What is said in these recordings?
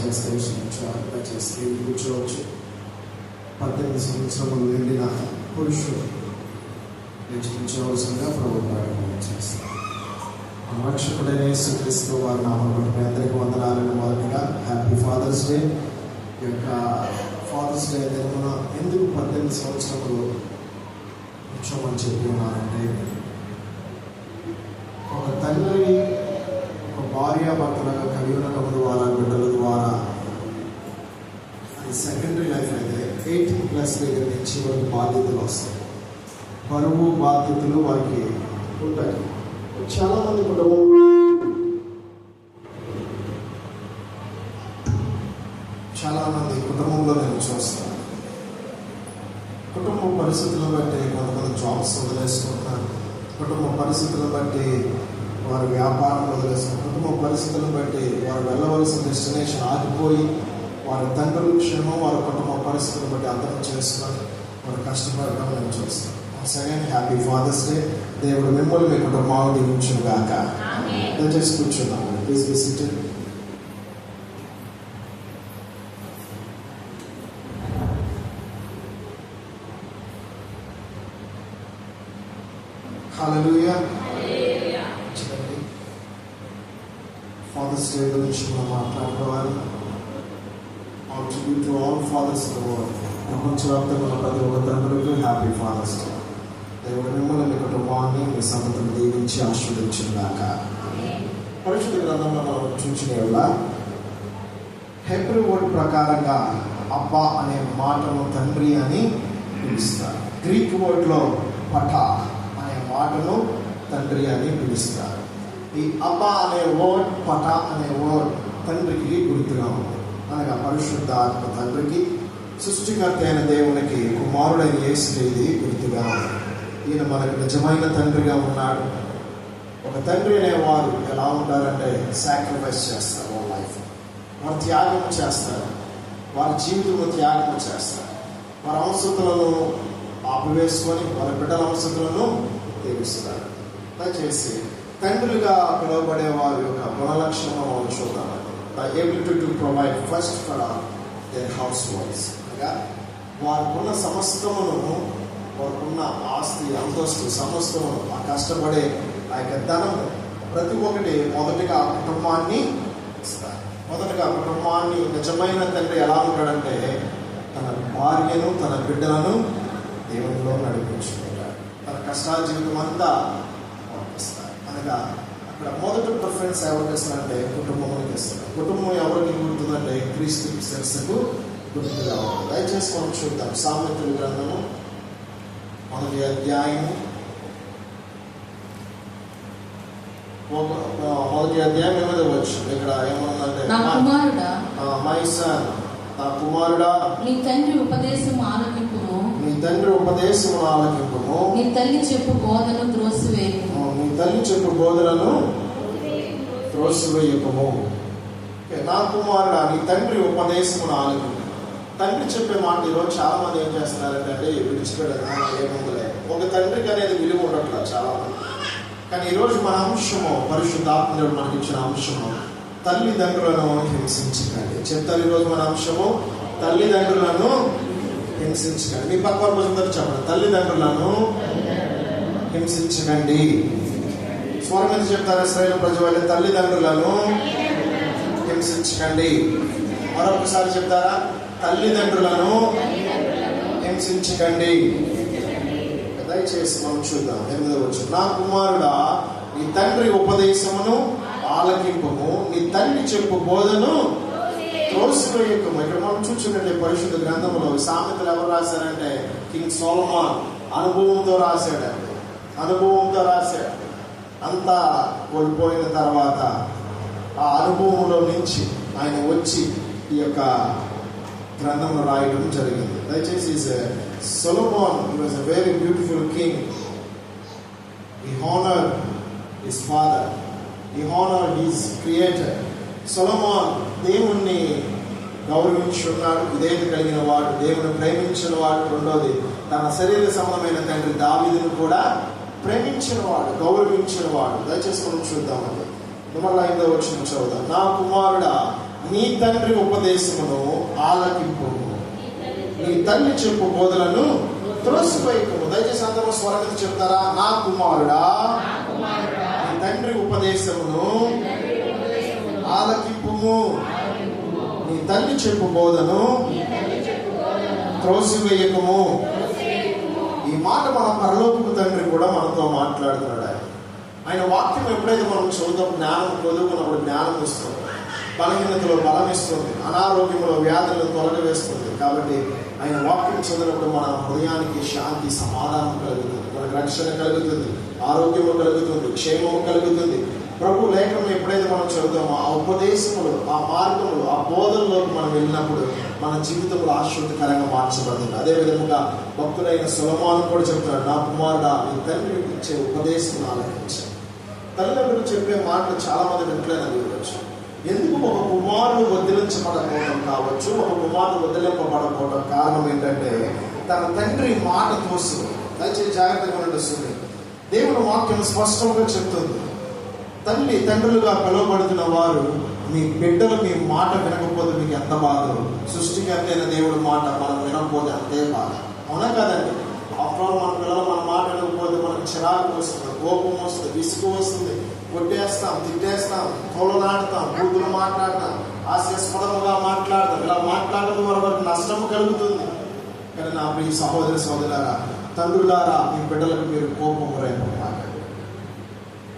దయచేసి దయచేసి కూర్చోవచ్చు. 18 సంవత్సరములు నిండిన పురుషుడు లేచించవలసిందిగా ప్రభు ప్రారంభం చేస్తారు. రక్షకుడైన యేసుక్రీస్తు వారి నామములో మీ అందరికీ వందనాలను. మొదటిగా హ్యాపీ ఫాదర్స్ డే. ఈ యొక్క ఫాదర్స్ డే దినమున ఎందుకు 18 సంవత్సరములు కూర్చోమని చెప్పి ఉన్నారంటే, ఒక తండ్రి ఒక భార్యాభర్తలుగా కలిగి ఉండటం ద్వారా బిడ్డల ద్వారా అది సెకండరీ లైఫ్ అయితే 18+ దగ్గర నుంచి వారికి బాధ్యతలు వస్తాయి. బరువు బాధ్యతలు వారికి ఉంటాయి. చాలామంది కుటుంబంలో నేను చూస్తాను. కుటుంబ పరిస్థితులను బట్టి కొంతమంది జాబ్స్ వదిలేసుకుంటున్నారు. కుటుంబ పరిస్థితులను బట్టి వారి వ్యాపారం వదిలేసుకుంటారు. కుటుంబ పరిస్థితులను బట్టి వారు వెళ్ళవలసిన డెస్టినేషన్ ఆగిపోయి వారి తండ్రుల క్షేమం వారి కుటుంబ పరిస్థితులను బట్టి అర్థం చేసుకొని వారు కష్టపడడం నేను చూస్తాను. Second happy father's day. దేవుడు మిమ్మల్ని మీ కుటుంబాలు దీవించును గాక. దయచేసి కూర్చున్నాము. Please be seated. Hallelujah. Father's day గురించి మనం మాట్లాడుకోవాలి. To all fathers in the world. ప్రపంచవ్యాప్తంగా ఉన్న ప్రతి ఒక్క తండ్రులకు హ్యాపీ ఫాదర్స్ డే. దేవుడు మిమ్మల్ని మీ కుటుంబాన్ని మీ సంతతిని దీవించి ఆశీర్వదించుగాక. పరిశుద్ధ గ్రంథంలో మనం చూసిన హెబ్రూ వర్డ్ ప్రకారంగా అబ్బా అనే మాటను తండ్రి అని పిలుస్తారు. గ్రీక్ వర్డ్లో పటా అనే మాటను తండ్రి అని పిలుస్తారు. ఈ అబ్బా అనే వర్డ్, పటా అనే వర్డ్ తండ్రికి గుర్తుగా ఉంది. అనగా పరిశుద్ధ ఆత్మ తండ్రికి, సృష్టికర్త అయిన దేవునికి కుమారుడైన యేసుకి ఇది గుర్తుగా ఉంది. ఈయన మనకు నిజమైన తండ్రిగా ఉన్నాడు. ఒక తండ్రి అనేవారు ఎలా ఉంటారంటే సాక్రిఫైస్ చేస్తారు. వాళ్ళ లైఫ్ వారు త్యాగం చేస్తారు. వారి జీవితంలో త్యాగం చేస్తారు. వారి అవసరతలను ఆపివేసుకొని వారి బిడ్డల అవసరతలను తీరుస్తారు. దయచేసి తండ్రులుగా పిలువబడే వారి యొక్క గుణలక్షణం మనం చూద్దాం. able to provide first for their households. అనగా వారికున్న సమస్తమును, వారికున్న ఆస్తి అంతస్తు సమస్తమును, ఆ కష్టపడే ఆ యొక్క ధనము ప్రతి ఒక్కటి మొదటిగా కుటుంబాన్ని ఇస్తారు. మొదటగా కుటుంబాన్ని నిజమైన తండ్రి ఎలా ఉంటాడంటే తన భార్యను తన బిడ్డలను దేవునిలో నడిపించుకుంటాడు. తన కష్టాల జీవితం అంతా పంపిస్తారు. అనగా ఇక్కడ మొదటి ప్రిఫరెన్స్ ఎవరికి ఇస్తారంటే కుటుంబానికి ఇస్తారు. కుటుంబం ఎవరికి గుర్తుందంటే క్రీస్తు శిరస్సుకు గుర్తుగా ఉంటుంది. దయచేసి మనం చూద్దాం. సామెతల గ్రంథము 1వ అధ్యాయం 8వ వచనం. ఇక్కడ ఏమన్నదంటే, మై సన్, నా కుమారుడా, నీ తండ్రి ఉపదేశము ఆలకింపుము, నీ తండ్రి ఉపదేశము ఆలకింపుము, నీ తల్లి చెప్పు బోధను త్రోసివేయకుము, నీ తల్లి చెప్పు బోధనను త్రోసివేయకుము. నా కుమారుడా, నీ తండ్రి ఉపదేశమును ఆలకింపు. తండ్రి చెప్పే మాట ఈరోజు చాలా మంది ఏం చేస్తున్నారంటే విడిచిపెట్టారు. ఏముందిలే, ఒక తండ్రికి అనేది విలువ ఉండట్లేదు చాలా మంది. కానీ ఈరోజు మన అంశము, పరిశుద్ధాత్మ మనకి ఇచ్చిన అంశము, తల్లిదండ్రులను హింసించకండి. చెప్తారు ఈరోజు మన అంశము, తల్లిదండ్రులను హింసించకండి. మీ పక్క వారు చెప్పండి, తల్లిదండ్రులను హింసించకండి. స్వరం మీద చెప్తారు ఇశ్రాయేలు ప్రజలు, తల్లిదండ్రులను హింసించకండి. మరొకసారి చెప్తారా, తల్లిదండ్రులను హింసించకండి. దయచేసి మనం చూద్దాం. 8వ వచనం. నా కుమారుడా, నీ తండ్రి ఉపదేశమును ఆలకింపము, నీ తల్లి చెప్పు బోధను త్రోసివేయకుము. ఇక్కడ మనం చూసినట్టే పరిశుద్ధ గ్రంథంలో సామెతలు ఎవరు రాశారంటే కింగ్ సొలొమోన్ అనుభవంతో రాశాడు. అంతా కోల్పోయిన తర్వాత ఆ అనుభవంలో నుంచి ఆయన వచ్చి ఈ యొక్క గ్రంథంలో రాయడం జరిగింది. దయచేసి Solomon, he was a very beautiful king. He honored his father. He honored his creator. Solomon దేవుణ్ణి గౌరవించున్నాడు, విధేయత కలిగిన వాడు, దేవుని ప్రేమించిన వాడు. రెండోది, తన శరీర సంబంధమైన తండ్రి దావీదును కూడా ప్రేమించిన వాడు, గౌరవించిన వాడు. దయచేసి మనం చూద్దామండి. మళ్ళీ 5వ వచనం చదువుదాం. నా కుమారుడా, నీ తండ్రి ఉపదేశమును ఆలకింపు, నీ తల్లి చెప్పు బోధలను త్రోసివేయకుము. దయచేసి అందరూ స్వరం చెప్తారా? నా కుమారుడా, నీ తండ్రి ఉపదేశమును ఆలకింపుము, నీ తల్లి చెప్పు బోధను త్రోసివేయకము. ఈ మాట మన పరలోకపు తండ్రి కూడా మనతో మాట్లాడుతున్నాడు. ఆయన వాక్యం ఎప్పుడైతే మనం చదువుతాం, జ్ఞానం చదువుకున్నప్పుడు జ్ఞానం ఇస్తుంది, బలహీనతలో బలం ఇస్తుంది, అనారోగ్యంలో వ్యాధులను తొలగవేస్తుంది. కాబట్టి ఆయన వాక్యం చదివినప్పుడు మన హృదయానికి శాంతి, సమాధానం కలుగుతుంది, మనకు రక్షణ కలుగుతుంది, ఆరోగ్యము కలుగుతుంది, క్షేమము కలుగుతుంది. ప్రభు లేఖను ఎప్పుడైతే మనం చదువుతామో ఆ ఉపదేశములు, ఆ మార్గములు, ఆ బోధనలోకి మనం వెళ్ళినప్పుడు మన జీవితంలో ఆశ్చర్యకరంగా మార్చబడుతుంది. అదేవిధంగా భక్తుడైన సొలొమోను కూడా చెప్తున్నాడు, నా కుమారుడా, నీ తండ్రి ఇచ్చే ఉపదేశం ఆలకించు. తల్లిదండ్రులు చెప్పే మాటలు చాలా మంది వింటలేని అడగవచ్చు. ఎందుకు ఒక కుమారుడు వదిలించబడకపోవడం కావచ్చు, ఒక కుమారుడు వదిలింపబడకపోవడం కారణం ఏంటంటే తన తండ్రి మాట తోసి. దయచేసి జాగ్రత్తగా నడుస్తుంది. దేవుని వాక్యం స్పష్టంగా చెప్తుంది, తల్లి తండ్రులుగా పిలువబడుతున్న వారు మీ బిడ్డలు మీ మాట వినకపోతే మీకు ఎంత బాధ. సృష్టికర్త అయిన దేవుడి మాట మనం వినకపోతే అంతే బాధ, అవునా కదండి? అప్పుడు మన పిల్లలు మన మాట వినకపోతే మనకు చిరాకు వస్తుంది, కోపం వస్తుంది, విసుగు వస్తుంది, కొట్టేస్తాం, తిట్టేస్తాం, తోలనాడతాం, కూతురు మాట్లాడతాం, హాస్యాస్పదముగా మాట్లాడతాం. ఇలా మాట్లాడడం వల్ల వారికి నష్టం కలుగుతుంది. కానీ నా ప్రియ సహోదరి సహోదరులారా, తండ్రులారా, మీ బిడ్డలకు మీరు కోపం రేపమాట.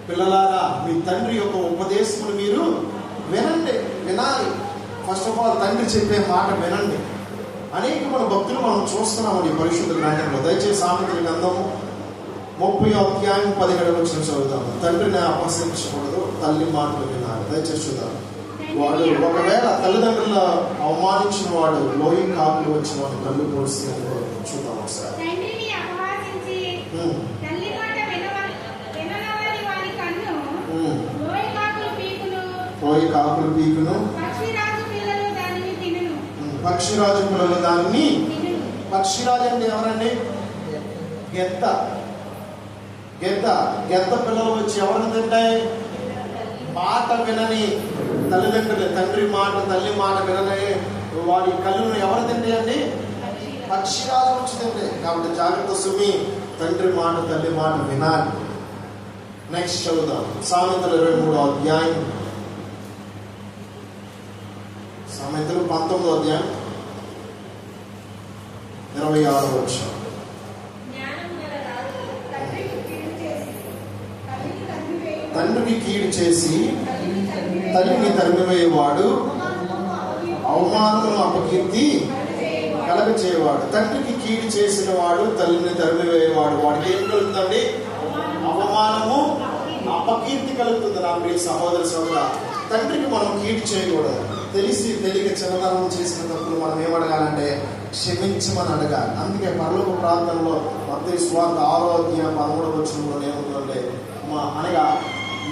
పిల్లలారా, మీ తండ్రి యొక్క ఉపదేశములు మీరు వినాలి. ఫస్ట్ ఆఫ్ ఆల్ తండ్రి చెప్పే మాట వినండి. అనేక మన భక్తులు మనం చూస్తున్నామని పరిశుద్ధ గ్రంథంలో. దయచేసి సామెతల గ్రంథము 30వ అధ్యాయం 17వ వచనం చదువుతాము. తండ్రిని అపహసించకూడదు, తల్లి మాటలు వినాలి. దయచేసి చూద్దాం. వాడు ఒకవేళ తల్లిదండ్రుల అవమానించిన వాడు లోయి కాపులు వచ్చిన వాడు కళ్ళు పోసి చూద్దాం ఒకసారి. లోయి కాకులు పీకును, పక్షిరాజు పిల్లలు దానిని. పక్షిరాజు అంటే ఎవరండి? గెత్త. గెత్త గెత్త పిల్లలు వచ్చి ఎవరిని తింటాయి? మాట వినని తల్లిదండ్రులు, తండ్రి మాట తల్లి మాట వినని వారి కళ్ళను ఎవరు తింటాయండి? పక్షిరాజు వచ్చి తింటాయి. కాబట్టి జాగ్రత్త సుమి, తండ్రి మాట తల్లి మాట వినాలి. నెక్స్ట్ చదువుదాం. సామెతలు 23వ అధ్యాయం, సామెతలు 19వ అధ్యాయం 26వ వచనం. తండ్రికి కీడు చేసి తల్లిని తరిమివేయవాడు అవమానమును అపకీర్తి కలగ చేయవాడు. తండ్రికి కీడు చేసిన వాడు తల్లిని తరిమివేయవాడు, వాడికి ఏం కలుగుతుందండి? అవమానము, అపకీర్తి కలుగుతుంది. నా ప్రియ సహోదరి సోదర, తండ్రికి మనం కీడు చేయకూడదు. తెలిసి తెలియక చిన్నతనం చేసిన తప్పులు మనం ఏమడగాలంటే క్షమించమని అడగాలి. అందుకే పరలోక ప్రాంతంలో మత్తయి సువార్త 6వ అధ్యాయం 13వ వచనంలో ఏముందంటే, అనగా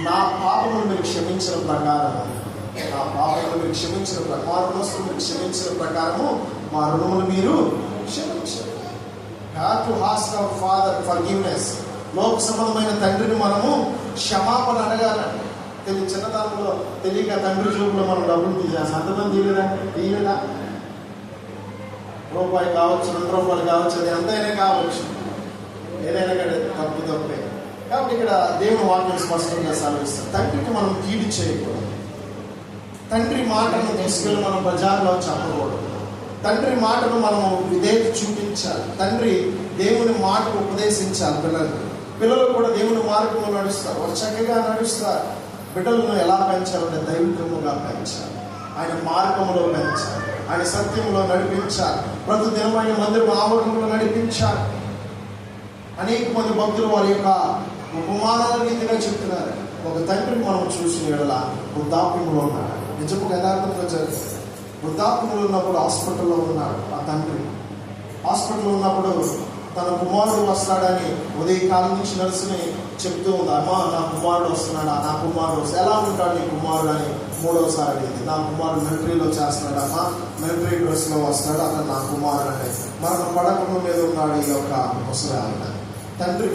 నా పాపములు మీరు క్షమించిన ప్రకారం, నా పాపములు మీరు క్షమించిన ప్రకారం, మీరు క్షమించిన ప్రకారము మా రుణములు మీరు క్షమించారు. Have to ask our father forgiveness. లోక సంబంధమైన తండ్రిని మనము క్షమాపణ అడగాలండి. చిన్నతనంలో తెలియక తండ్రి చూపులో మనం డబ్బులు తీసేస్తాం. అంతమంది తీయలేదా? రూపాయి కావచ్చు, 2 రూపాయలు కావచ్చు, అది ఎంతైనా కావచ్చు, ఏదైనా కానీ తప్పే. కాబట్టి ఇక్కడ దేవుని వాక్యం స్పష్టంగా సెలవిస్తాం, తండ్రికి మనం కీడు చేయకూడదు. తండ్రి మాటను తీసుకెళ్ళి మనం బజార్లో చెప్పకూడదు. తండ్రి మాటను మనము విధేయత చూపించాలి. తండ్రి దేవుని మాటను ఉపదేశించాలి. పిల్లలు కూడా దేవుని మార్గంలో నడుస్తారు, వారు చక్కగా నడుస్తారు. బిడ్డలను ఎలా పెంచాలంటే దైవికముగా పెంచాలి, ఆయన మార్గంలో పెంచాలి, ఆయన సత్యంలో నడిపించాలి, ప్రతి దినమైన మందిరం ఆవరణలో నడిపించాలి. అనేక మంది భక్తులు వారి యొక్క ఉపమానాల రీతిగా చెప్తున్నారు. ఒక తండ్రిని మనం చూసిన ఎడల వృద్ధాప్యంలో ఉన్నాడు. నిజపు యథార్థంగా జరిగింది. వృద్ధాప్యంలో ఉన్నప్పుడు హాస్పిటల్లో ఉన్నాడు ఆ తండ్రి. హాస్పిటల్లో ఉన్నప్పుడు తన కుమారుడు వస్తాడని ఉదయకాలం నుంచి నర్సుని చెప్తూ ఉంది. అమ్మా, నా కుమారుడు వస్తున్నాడా, నా కుమారుడు వస్తాడు. ఎలా ఉంటాడు నీ కుమారుడు అని 3వసారి అడిగింది. నా కుమారుడు మిలిటరీలో చేస్తున్నాడు అమ్మా, మిలిటరీ డ్రెస్లో వస్తాడు, అతను నా కుమారుడు అంటే. మరణ పడకం మీద ఉన్నాడు ఈ యొక్క ముసలి ఆయన. తండ్రి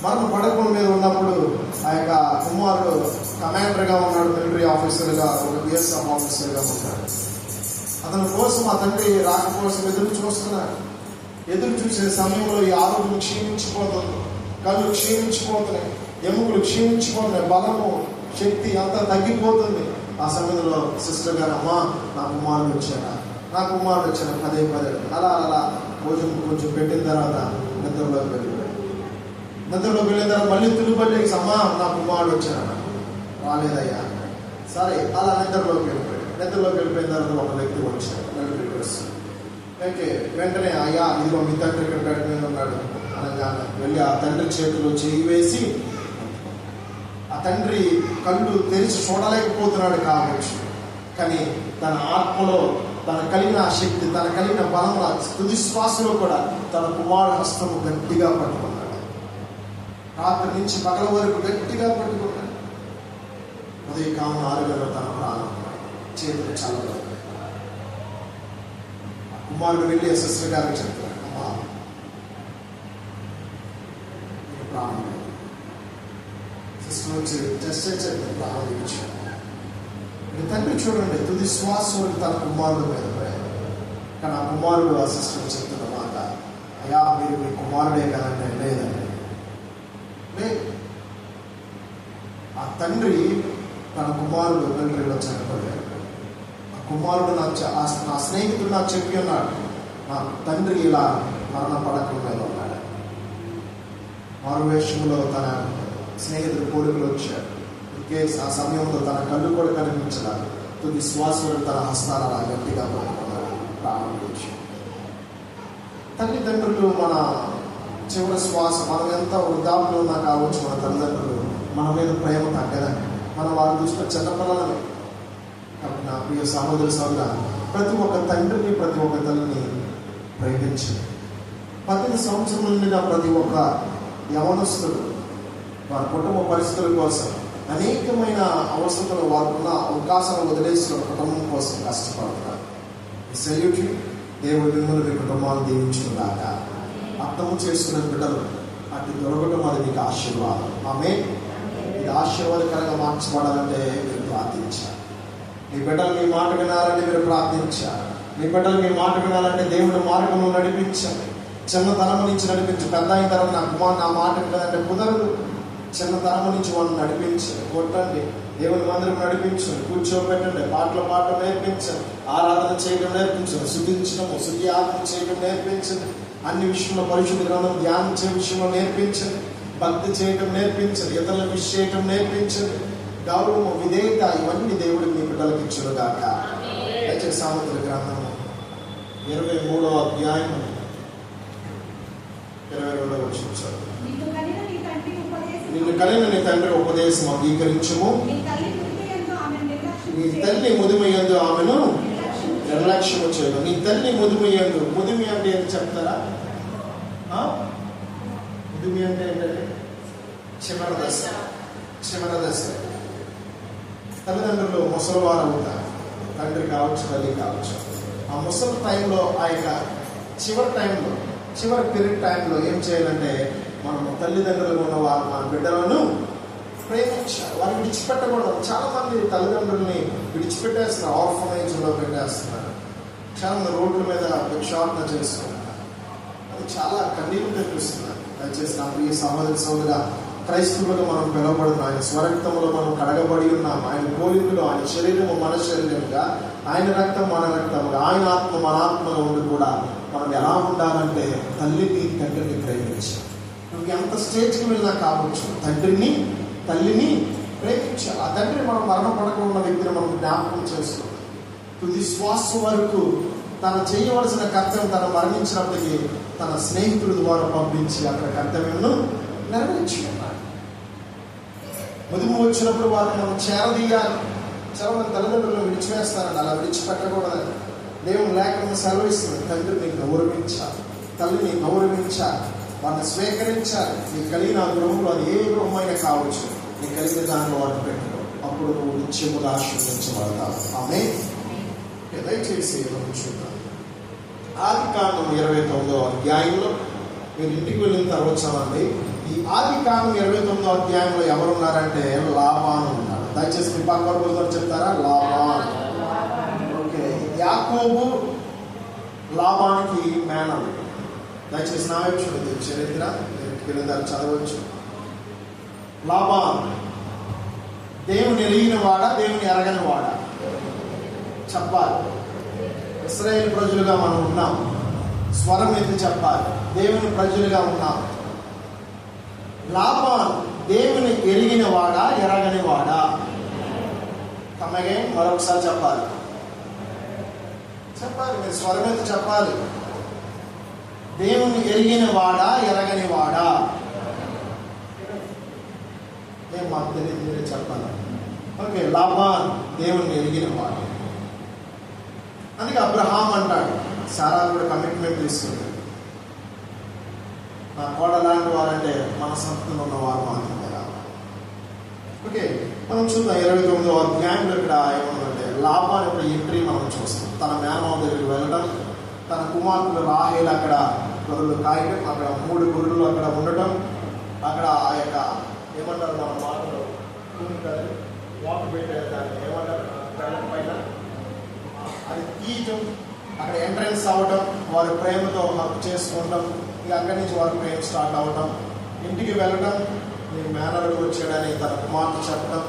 మరణ పడకం మీద ఉన్నప్పుడు ఆ యొక్క కుమారుడు కమాండర్గా ఉన్నాడు, మిలిటరీ ఆఫీసర్గా, ఒక బిఎస్ఎఫ్ ఆఫీసర్గా ఉన్నాడు. అతని కోసం ఆ తండ్రి రాక కోసం ఎదురు చూస్తున్నాడు. ఎదురు చూసే సమయంలో ఈ ఆరోగ్యం క్షీణించిపోతుంది, కళ్ళు క్షీణించిపోతున్నాయి, ఎముకలు క్షీణించిపోతున్నాయి, బలము శక్తి అంతా తగ్గిపోతుంది. ఆ సమయంలో సిస్టర్ గారు, అమ్మా నా కుమారుడు వచ్చాడా, నా కుమారుడు వచ్చాడు, పదే పదే అలా అలా భోజనం కొంచెం పెట్టిన తర్వాత నిద్రలోకి వెళ్ళిపోయాడు. నిద్రలోకి వెళ్ళిన తర్వాత మళ్ళీ తిరుగుబడి, అమ్మా నా కుమారుడు వచ్చాడా, రాలేదయ్యా. సరే అలా నిద్రలోకి వెళ్ళిపోయాడు. నిద్రలోకి వెళ్ళిపోయిన తర్వాత ఒక వ్యక్తి వచ్చాడు, మిలిటరీ పర్సన్. ఓకే, వెంటనే అయ్యా ఇదిగో మీ తండ్రి ఇక్కడ బెడ్ మీద ఉన్నాడు అనగానే వెళ్ళి ఆ తండ్రి చేతిలో చేయి వేసి, ఆ తండ్రి కళ్ళు తెరిచి చూడలేకపోతున్నాడు కావచ్చు, కానీ తన ఆత్మలో తన కలిగిన శక్తి, తన కలిగిన బలం, తుది శ్వాసలో కూడా తన కుమారుడు హస్తము గట్టిగా పట్టుకున్నాడు. రాత్రి నుంచి పగల వరకు గట్టిగా పట్టుకున్నాడు. ఉదయకాలం 6 గంటల తన ప్రాణం చేతులు చల్లగా. కుమారుడు వెళ్ళి సిస్టర్ గారికి చెప్తాడు, అమ్మా ప్రాణం. సిస్టర్ వచ్చి జస్ట్ చెప్తాను, ప్రాణం దిగించాడు. తండ్రి చూడండి, తుది శ్వాస వరకు తన కుమారుడు మీద పోయాడు. కానీ ఆ కుమారుడు ఆ సిస్టర్ చెప్తున్న మాట, అయ్యా మీరు మీ కుమారుడే కదంటే లేదండి. లేదు, ఆ తండ్రి తన కుమారుడు మిలిటరీలో చనిపోయాడు. ఆ కుమారుడు నా స్నేహితుడు నాకు చెప్పి ఉన్నాడు, నా తండ్రి ఇలా మరణ పడకం మీద ఉన్నాడు. మారువేషంలో తన స్నేహితుడు కోరికలు వచ్చాడు. ఆ సమయంలో తన కళ్ళు కూడా కనిపించలేదు. తుది శ్వాసలో తన హస్తాలు అలా గట్టిగా పట్టుకున్నాడు, ప్రారంభించాడు. తల్లిదండ్రులు మన చివరి శ్వాస, మనం ఎంత వృద్ధాప్యంలో ఉన్నా కావచ్చు, మన తల్లిదండ్రులు మన మీద ప్రేమ తగ్గదండి. మనం వారి దృష్టిలో చిన్నపిల్లలమే. కాబట్టి నా ప్రియ సహోదరి సోదర, ప్రతి ఒక్క తండ్రిని ప్రతి ఒక్క తల్లిని ప్రేమించండి. 18 సంవత్సరం నిండిన ప్రతి ఒక్క యవనస్తుడు వారి కుటుంబ పరిస్థితుల కోసం అనేకమైన అవసరతలు, వారుకున్న అవకాశాలు వదిలేసి కుటుంబం కోసం కష్టపడుతున్నారు. ఈ సెల్యూట్ దేవుడి మిమ్మల్ని మీ కుటుంబాన్ని దీవించుకున్నాక అర్థము చేసుకునే బిడ్డలు అటు దొరకడం అది మీకు ఆశీర్వాదం. ఆమేన్. ఇది ఆశీర్వాదకరంగా మార్చబడాలంటే మీరు ప్రార్థించాలి. మీ బిడ్డలు మీ మాట వినాలంటే మీరు ప్రార్థించాలి. మీ బిడ్డలు మీ మాట వినాలంటే దేవుడి మార్గంలో నడిపించాలి. చిన్నతనం నుంచి నడిపించి పెద్ద అయిన తర్వాత నా కుమార్ నా మాట వినాలంటే కుదరదు. చిన్నతనం నుంచి వాళ్ళని నడిపించండి, కొట్టండి, దేవుని మందిరం నడిపించండి, కూర్చోబెట్టండి, పాటలు పాటలు నేర్పించండి, ఆరాధన చేయడం నేర్పించండి, శుద్ధించడం శుద్ధి ఆత్మ చేయడం నేర్పించండి, అన్ని విషయంలో పరిశుద్ధ గ్రంథం ధ్యానం చేయ విషయంలో నేర్పించండి, భక్తి చేయడం నేర్పించండి, ఇతరులకు విష్ చేయడం నేర్పించండి, గౌరవం విధేయత ఇవన్నీ దేవుడు మీ బిడ్డలకు ఇచ్చును గాక. దయచేసి సామెతల గ్రంథము 23వ అధ్యాయం 22వ వచనం. నిన్ను కలిగిన నీ తండ్రి ఉపదేశం అంగీకరించుము, నీ తల్లి ముదిమయందు ఆమెను నిర్లక్ష్యము చేయదు. నీ తల్లి ముదిమయందు, ముదిమి అంటే ఏంటి చెప్తారా? ముదిమి అంటే ఏంటంటే చివరి దశ. చివరి దశ తల్లిదండ్రులు ముసలివారు ఉంటారు, తండ్రి కావచ్చు తల్లి కావచ్చు. ఆ ముసలి టైంలో, ఆ యొక్క చివరి టైంలో, చివరి పీరియడ్ టైంలో ఏం చేయాలంటే మనం తల్లిదండ్రులు ఉన్న వారు మన బిడ్డలను ప్రేమించాలి. వారిని విడిచిపెట్టకూడదు. చాలా మంది తల్లిదండ్రుల్ని విడిచిపెట్టేస్తున్నారు, ఆర్ఫనేజ్లో పెట్టేస్తున్నారు, చాలా మంది రోడ్ల మీద భిక్షాటన చేస్తున్నారు. అది చాలా కన్నీరు తెప్పిస్తున్నారు. దయచేసి నాకు ఈ సహోదర క్రైస్తవులుగా మనం పిలువబడుతున్నాం. ఆయన స్వరక్తంలో మనం కడగబడి ఉన్నాం. ఆయన పోలికలో, ఆయన శరీరము మన శరీరముగా, ఆయన రక్తం మన రక్తముగా, ఆయన ఆత్మ మన ఆత్మగా ఉండి కూడా మనం ఎలా ఉండాలంటే తల్లిని తండ్రిని ప్రేమించాలి. నువ్వు ఎంత స్టేజ్కి వెళ్ళినా కావచ్చు, తండ్రిని తల్లిని ప్రేమించాలి. ఆ తండ్రి మనం మరణపడకుండా ఉన్న వ్యక్తిని మనం జ్ఞాపకం చేసుకోవాలి. తుది శ్వాస వరకు తను చేయవలసిన కర్తవ్యం తను మరణించినప్పటికీ తన స్నేహితుల ద్వారా పంపించి అక్కడ కర్తవ్యంను నెరవేర్చుకున్నాడు. ముదుము వచ్చినప్పుడు వారిని మనం చేరదీయాలి. చాలా మంది తల్లిదండ్రులను విడిచివేస్తారండి. అలా విడిచిపెట్టకూడదని దేవుని లేఖను సెలవిస్తుంది. తండ్రిని గౌరవించాలి, తల్లిని గౌరవించాలి, వారిని స్వీకరించాలి. నీకు కలిగిన గృహంలో అది ఏ గృహమైనా కావచ్చు, నీకు కలిగిన దాంట్లో వాటిని పెట్టుకో. అప్పుడు నువ్వు నిత్యముగా ఆశీర్వదించబడతావు. ఆమేన్. దయచేసి చూద్దాం. ఆదికాండం 29వ అధ్యాయంలో మీరు ఇంటికి వెళ్ళిన తర్వాత చదవండి. ఈ ఆది కాండం 29వ అధ్యాయంలో ఎవరున్నారంటే లాబాను ఉన్నాడు. దయచేసి మీ పక్క రోజులు చెప్తారా? లాబాన్. ఓకే, యాకోబు లాబానికి మేనల్లుడు. దయచేసి నా వైపు చూడండి, చరిత్ర దాన్ని చదవచ్చు. లాబాన్ దేవుని ఎరిగిన వాడా, దేవుని ఎరగని వాడా? చెప్పాలి. ఇశ్రాయేలు ప్రజలుగా మనం ఉన్నాం. స్వరం ఎత్తి చెప్పాలి, దేవుని ప్రజలుగా ఉన్నాం. లాబాన్ దేవుని ఎరిగిన వాడా, ఎరగని వాడా? కమ్మగే మరొకసారి చెప్పాలి. మీరు స్వరం ఎత్తి చెప్పాలి. దేవుని ఎరిగిన వాడా, ఎరగని వాడా? ఏం మాకు తెలియదు, మీరే చెప్పాలి. ఓకే, లాబాన్ దేవుని ఎరిగిన వాడు. అందుకే అబ్రహాం అంటాడు, సారా కూడా కమిట్మెంట్ తీసుకుంది, నా కోడ లాంటి వారంటే మన సంతలో ఉన్నవారు మాత్రమే రావాలి. ఓకే, మనం చూద్దాం 29వ అధ్యాయంలో ఇక్కడ ఏమన్నంటే లాబాన్ యొక్క ఎంట్రీ మనం చూస్తాం. తన మేనమామ దగ్గరికి వెళ్ళడం, తన కుమార్తెలు రాహేల్ అక్కడ గొర్రెలు కాయడం, అక్కడ 3 గొర్రెలు అక్కడ ఉండటం, అక్కడ ఆ యొక్క ఏమంటారు మన మాటలో వాటర్ పెట్టే దాన్ని ఏమంటారు పైన అది తీయటం, అక్కడ ఎంట్రన్స్ అవ్వటం, వారి ప్రేమతో హక్ చేసుకోవటం, ఇక అక్కడి నుంచి వారి ప్రేమ స్టార్ట్ అవ్వటం, ఇంటికి వెళ్ళటం, నేను మేనలకు వచ్చాడని తన కుమార్తె చెప్పడం,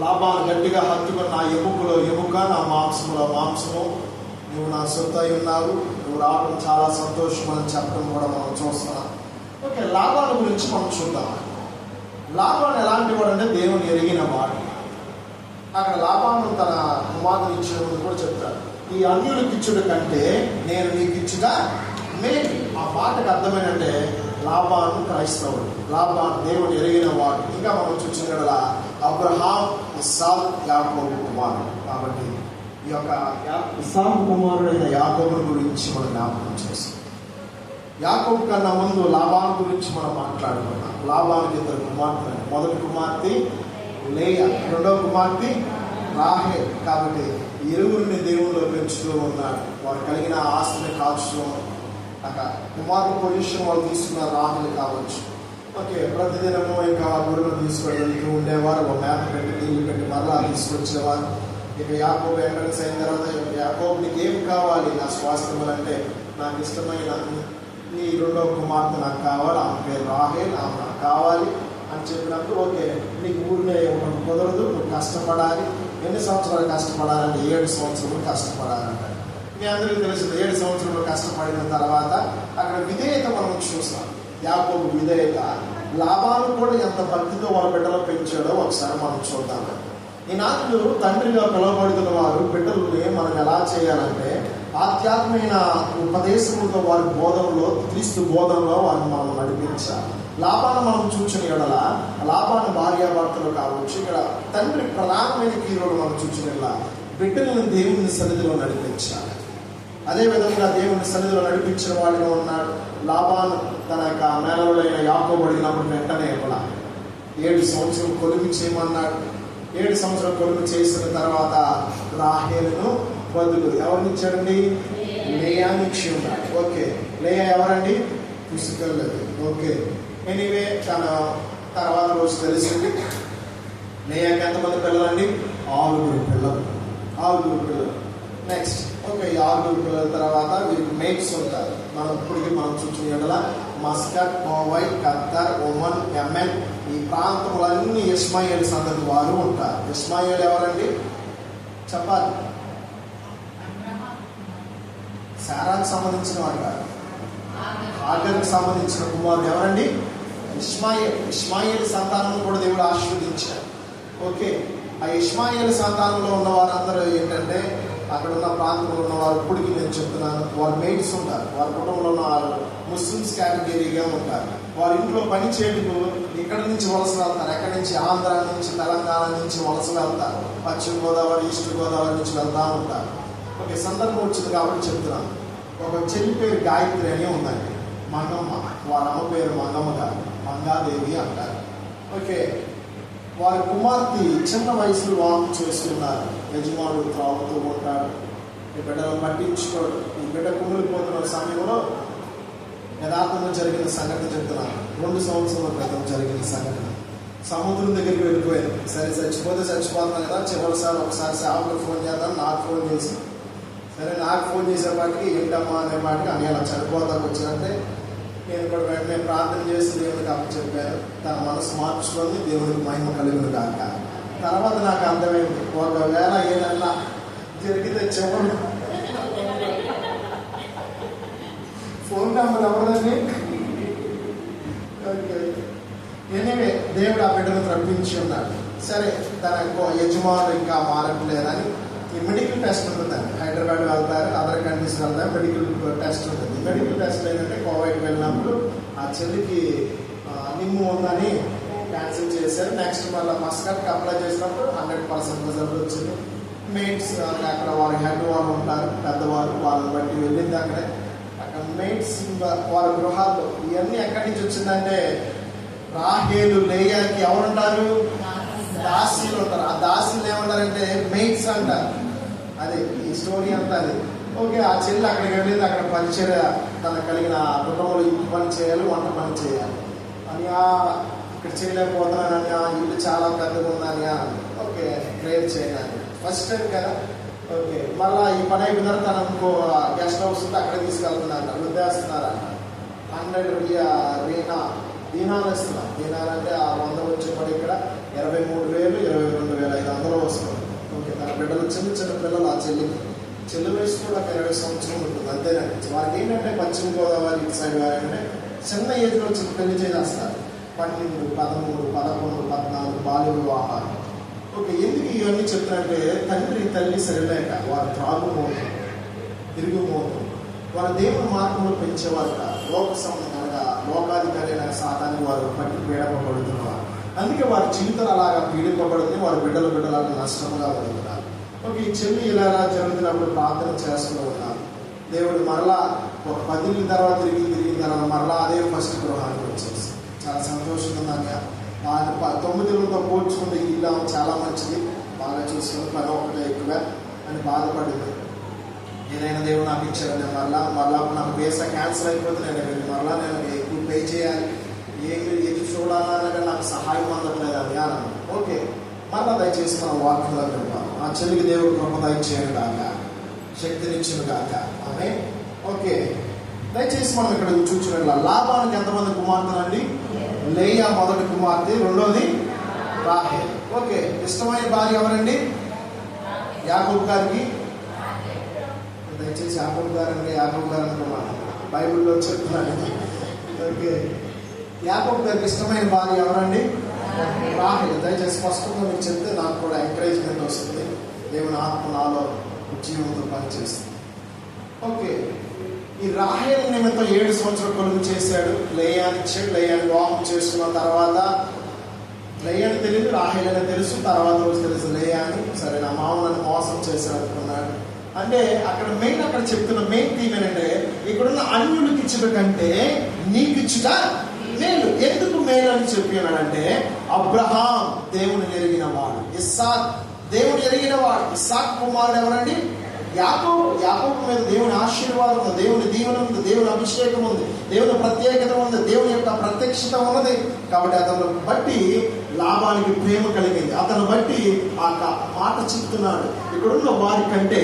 లాబాను గట్టిగా హత్తుకుని నా ఎముకలో ఎముక, నా మాంసములో మాంసము, నువ్వు నా సొత్తు అయి ఉన్నావు, నువ్వు రావడం చాలా సంతోషం అని చెప్పడం కూడా మనం చూస్తున్నాం. ఓకే, లాబాను గురించి మనం చూద్దాం. లాబాను ఎలాంటి వాడు అంటే దేవుని ఎరిగిన వాడు. అక్కడ లాబాను తన కుమార్తెను ఇచ్చిన ముందు కూడా చెప్తాడు, ఈ అన్యులకు ఇచ్చుడు కంటే నేను నీకు ఇచ్చుగా మేలు. ఆ మాటకు అర్థమేంటంటే లాబాను క్రైస్తవుడు, లాబాను దేవుని ఎరిగిన వాడు. ఇంకా మనం చూసిన అబ్రహాం, ఇస్సాకు, యాకోబు కుమారుడు. కాబట్టి ఈ యొక్క ఇస్సాకు కుమారుడైన యాకోబు గురించి మనం జ్ఞాపకం చేస్తాం. యాకోబు కన్నా ముందు లాబాను గురించి మనం మాట్లాడుకున్నాం. లాబానుకి 2 కుమార్తెలు. మొదటి కుమార్తె లేయా, రెండవ కుమార్తె రాహేల్. కాబట్టి ఇరువురిని దేవుళ్ళు పెంచుతూ ఉన్నాడు. వారు కలిగిన ఆస్తిని కాల్చడం, అక్కడ కుమార్తె పొజిషన్ వాళ్ళు తీసుకున్న రాహేల్ కావచ్చు. ఓకే, ప్రతిదినము ఇంకా గురువులు తీసుకొని వెళ్తూ ఉండేవారు. ఒక మేత పెట్టి నీళ్లు పెట్టి మరలా తీసుకొచ్చేవారు. ఇక యాకోబు ఎంట్రన్స్ అయిన తర్వాత యాకోబు నీకు ఏం కావాలి? నా స్వాస్థ్యములు అంటే నాకు ఇష్టమైన నీ రెండవ కుమార్తె నాకు కావాలి, ఆమె పేరు రాహేల్, ఆమె నాకు కావాలి అని చెప్పినప్పుడు ఓకే, నీకు ఊరినే ఇవ్వడం కుదరదు, నువ్వు కష్టపడాలి. ఎన్ని సంవత్సరాలు కష్టపడాలంటే 7 సంవత్సరాలు కష్టపడాలంట. మీ అందరికీ తెలిసింది, 7 సంవత్సరాలు కష్టపడిన తర్వాత అక్కడ విధేయత మనం చూస్తాం. యాకోబు విధేయత. లాబాను కూడా ఎంత భక్తితో వాళ్ళ బిడ్డలు పెంచాడో ఒకసారి మనం చూద్దాం. ఈనాడు తండ్రిగా పిలువబడుతున్న వారు బిడ్డలని మనం ఎలా చేయాలంటే ఆధ్యాత్మిక ఉపదేశములతో వారి బోధనలో, క్రీస్తు బోధనలో వారిని మనం నడిపించాలి. లాబాను మనం చూసిన ఎడల లాబాను భార్యాభర్తలు కావచ్చు. ఇక్కడ తండ్రి ప్రధానమైన కీరోడు మనం చూసిన బిడ్డలను దేవుని సన్నిధిలో నడిపించాలి. అదేవిధంగా దేవుని సన్నిధిలో నడిపించిన వాడిగా ఉన్నాడు. లాబాను తన యొక్క మేనలుడైన యాకోబు అడిగినప్పుడు వెంటనే 7 సంవత్సరాలు కొలుమి చేయమన్నాడు. 7 సంవత్సరాలు కొలుమి చేసిన తర్వాత రాహేలును బదులు ఎవరిని ఇచ్చాడండి? లేయాని ఇచ్చి ఉన్నాడు. ఓకే, లేయా ఎవరండి? ఫిజికల్. ఓకే, ఎనీవే తన తర్వాత రోజు తెలిసింది లేయాకి ఎంతమంది పిల్లలండి? 6 పిల్లలు. 6 పిల్లలు. నెక్స్ట్ ఓకే, 6 పిల్లల తర్వాత వీరికి మేట్స్ ఉంటారు. మనం ఇప్పటికీ మనం చూసిన మస్కట్, మోవైట్, ఖత్తర్, ఒమన్, యెమెన్ ఈ ప్రాంతములన్నీ ఇష్మాయేలు సంతతి వారు ఉంటారు. ఇష్మాయేలు ఎవరండి? చెప్పాలి. శారాకు సంబంధించిన వాడు కాదు, ఆగర్కి సంబంధించిన కుమారుడు ఎవరండి? ఇష్మాయేల్. ఇష్మాయేలు సంతానం కూడా దేవుడు ఆశీర్వదించాడు. ఓకే, ఆ ఇష్మాయేలు సంతానంలో ఉన్న వారందరూ ఏంటంటే అక్కడ ఉన్న ప్రాంతంలో ఉన్న వారు ఇప్పటికీ నేను చెప్తున్నాను, వారు మేట్స్ ఉంటారు. వారి కుటుంబంలో ఉన్న వారు ముస్లిమ్స్ కేటగిరీగా ఉంటారు. వారి ఇంట్లో పని చేయటకు ఇక్కడ నుంచి వలస వెళ్తారు. ఎక్కడి నుంచి? ఆంధ్ర నుంచి, తెలంగాణ నుంచి వలస వెళ్తారు. పశ్చిమ గోదావరి, ఈస్ట్ గోదావరి నుంచి వెళ్తా ఉంటారు. ఓకే, సందర్భం వచ్చింది కాబట్టి చెప్తున్నాను. ఒక చెల్లి పేరు గాయత్రి అని ఉందండి, మంగమ్మ. వారి అమ్మ పేరు మంగమ్మ గారు, మంగాదేవి అంటారు. ఓకే, వారి కుమార్తె చిన్న వయసులో వివాహం చేస్తున్నారు. యజమానుడు త్రాగుతూ ఉంటాడు, ఈ బిడ్డను పట్టించుకోడు. ఈ బిడ్డ కుమిలిపోతున్న సమయంలో యథార్థంగా జరిగిన సంఘటన చెప్తున్నాను. 2 సంవత్సరాల క్రితం జరిగిన సంఘటన. సముద్రం దగ్గరికి వెళ్ళిపోయాను. సరే చచ్చిపోతున్నాను కదా, చివరిసారి ఒకసారి సేవకు ఫోన్ చేద్దాం. నాకు ఫోన్ చేసి, సరే నాకు ఫోన్ చేసేపాటికి ఏంటమ్మా అనే పాటికి అని అలా చనిపోతాకు వచ్చినట్టే నేను కూడా వెంటనే ప్రార్థన చేసి దేవుడికి అప్పచెప్పాను. తన మనసు మార్చుకొని దేవుడికి మహిమ కలుగును కాక. తర్వాత నాకు అర్థమైంది, ఒకవేళ ఏదన్నా జరిగితే చెప్పండి, ఫోన్ నెంబర్ ఎవరిదండి? ఓకే, ఎనివే దేవుడు ఆ బిడ్డను రప్పించి ఉన్నాడు. సరే, తన యజమానులు ఇంకా మారట్లేదని ఈ మెడికల్ టెస్ట్ ఉంటుందండి. హైదరాబాద్ వెళ్తారు, అదర్ కంట్రీస్ వెళ్తారు, మెడికల్ టెస్ట్ ఉంటుంది. మెడికల్ టెస్ట్ ఏంటంటే కోవిడ్ వెళ్ళినప్పుడు ఆ చెల్లికి నిమ్ము ఉందని క్యాన్సిల్ చేశారు. నెక్స్ట్ మళ్ళీ మస్కట్కి అప్లై చేసినప్పుడు 100% రిజల్ట్ వచ్చింది. మేట్స్ అక్కడ వారి హెడ్ వాళ్ళు ఉంటారు, పెద్దవారు, వాళ్ళని బట్టి వెళ్ళింది. అక్కడే అక్కడ మేట్స్ వారి గృహాల్లో ఇవన్నీ ఎక్కడి నుంచి వచ్చిందంటే రాహేలు లేయాకి ఎవరుంటారు? దాసీలు ఉంటారు. ఆ దాసీలు ఏమంటారంటే మెయిట్స్ అంటారు. అదే ఈ స్టోరీ అంతా అది. ఓకే, ఆ చెల్లి అక్కడికి వెళ్ళింది. అక్కడ పనిచేయ తనకు కలిగిన కుటుంబంలో ఇంటి పని చేయాలి, వంట పని చేయాలి అని. ఇక్కడ చేయలేకపోతున్నానని, ఇల్లు చాలా పెద్దగా ఉందని. ఓకే, ప్రేయర్ చేయాలి, ఫస్ట్ టైం కదా. ఓకే, మళ్ళీ ఈ పని అయిపోయిన తర్వాత తన ఇంకో గెస్ట్ హౌస్ ఉంటే అక్కడ తీసుకెళ్తున్నారంట, వృద్ధాస్తున్నారంట. 100 దీనాలు ఇస్తున్నారు. దీనాలు అంటే ఆ 100 వచ్చేపడి ఇక్కడ 23,000, 22,500 వస్తుంది. ఓకే, తన బిడ్డలు చిన్న పిల్లలు. ఆ చెల్లి వయసు కూడా 20 సంవత్సరం ఉంటుంది, అంతేనండి. వారికి ఏంటంటే పశ్చిమ గోదావరి ఇటు సైడ్ వారంటే చిన్న ఏజ్లో వచ్చి పెళ్లి చేసేస్తారు. 12, 13, 11, 14 బాల్య వివాహాలు. ఓకే, ఎందుకు ఇవన్నీ చెప్తారంటే తండ్రి తల్లి సరిలేక వారు త్రాగుమోతం, తిరుగుమోతం, వారు దేవుని మార్గంలో పెంచేవారు కాదు. లోక సంబంధంగా లోకాధికారి అయిన సాతానికి వారు పట్టి పీడపబడుతున్నారు. అందుకే వారి జీవితాలు అలాగా పీడింపబడుతుంది. వారి బిడ్డలు నష్టంగా పడుతున్నారు. ఓకే, ఈ చెల్లి ఇలా జరుగుతున్నప్పుడు ప్రార్థన చేస్తూ ఉన్నారు. దేవుడు మరలా ఒక 10 తర్వాత తిరిగిన తర్వాత మరలా అదే ఫస్ట్ గృహానికి వచ్చేసి చాలా సంతోషంగా ఉందని. 9 పోల్చుకుంటే ఇల్లు చాలా మంచిది, బాగా చూసుకుని పని ఒకటే ఎక్కువ అని బాధపడింది. ఏదైనా దేవుడు నాకు ఇచ్చాడని మరలా నాకు వీసా క్యాన్సిల్ అయిపోతే నేను ఎక్కువ పే చేయాలి, ఎదురు చూడాలనగా నాకు సహాయం అందట్లేదు అని అన్నాను. ఓకే, మళ్ళా దయచేసి మన వాక్యంలో పెడతాం. ఆ చెల్లికి దేవుడు కృప దయచేయను కాక, శక్తినిచ్చును కాక. ఆమె. ఓకే, దయచేసి మనం ఇక్కడ చూసినట్ల లాబానికి ఎంతమంది కుమార్తెనండి? లేయా మొదటి కుమార్తె, రెండోది రాహేల్. ఓకే, ఇష్టమైన భార్య ఎవరండి? యాకోబు గారికి. దయచేసి యాకోబు గారు అనుకున్నాను, బైబిల్లో చెప్తున్నాను. ఓకే, యాకోబు గారికి ఇష్టమైన భార్య ఎవరండి? రాహేల్. దయచేసి స్పష్టంగా మీకు చెప్తే నాకు కూడా ఎంకరేజ్మెంట్ వస్తుంది. దేవుని ఆత్మ నాలో జీవంతో పనిచేస్తుంది. ఓకే, ఈ రాహేల్ నిమిత్తం 7 సంవత్సరాలు కొలువు చేశాడు. లేయాని ఇచ్చాడు. లేయాని వివాహం చేసుకున్న తర్వాత లేయాని తెలియదు, రాహేల్ అని తెలుసు. తర్వాత రోజు తెలుసు లేయాని. సరే, నా మామూలు మోసం చేశాడు అనుకున్నాడు. అంటే అక్కడ చెప్తున్న మెయిన్ థీమ్ ఏంటంటే ఇక్కడున్న అన్యులకు ఇచ్చుట కంటే నీకు ఇచ్చుట మేలు. ఎందుకు మేలు అని చెప్పినాడంటే అబ్రహాం దేవుని ఎరిగిన వాడు, ఇస్సాక్ దేవుని ఎరిగిన వాడు. ఇస్సాక్ కుమారుడు ఎవరండి? యాకోబు మీద దేవుని ఆశీర్వాదం ఉంది, దేవుని దీవెన ఉంది, దేవుని అభిషేకం ఉంది, దేవుని ప్రత్యేకత ఉంది, దేవుని యొక్క ప్రత్యక్షత ఉన్నది. కాబట్టి అతను బట్టి లాభానికి ప్రేమ కలిగింది. అతను బట్టి ఆ మాట చెప్తున్నాడు, ఇక్కడున్న వారి కంటే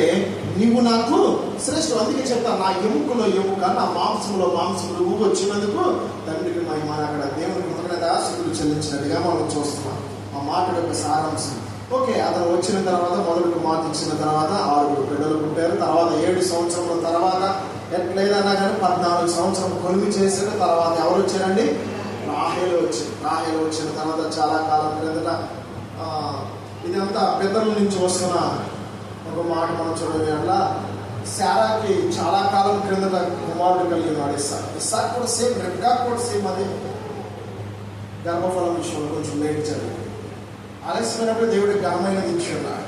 నీవు నాకు శ్రేష్ఠ. అందుకే చెప్తా, నా ఎముకలో ఎముక, నా మాంసంలో మాంసం నువ్వు వచ్చినందుకు తండ్రికి మహిమ. అక్కడ దేవుని కృతజ్ఞతాస్తుతులు చెల్లించినట్టుగా మనం చూస్తున్నాం. ఆ మాట యొక్క సారాంశం. ఓకే, అతను వచ్చిన తర్వాత మొదటి కుమార్తె ఇచ్చిన తర్వాత 6 బిడ్డలు పుట్టారు. తర్వాత 7 సంవత్సరాల తర్వాత ఎట్లేదన్నా కానీ 14 సంవత్సరం కొలువు చేశారు. తర్వాత ఎవరు వచ్చారండి? రాహేలు వచ్చింది. రాహేలు వచ్చిన తర్వాత చాలా కాలం క్రిందట ఇదంతా పెద్దల నుంచి వస్తున్న ఒక మాట మనం చూడడం వల్ల శారాకి చాలా కాలం క్రిందట కుమారుడు కలిగినాడు ఇస్సాక్ కూడా సేమ్, రెబ్కా కూడా సేమ్. అది గర్భఫలం విషయంలో కొంచెం లేట్ జరిగింది. ఆలస్యమైనప్పుడు దేవుడికి ఘనమైనది ఇచ్చి ఉన్నాడు.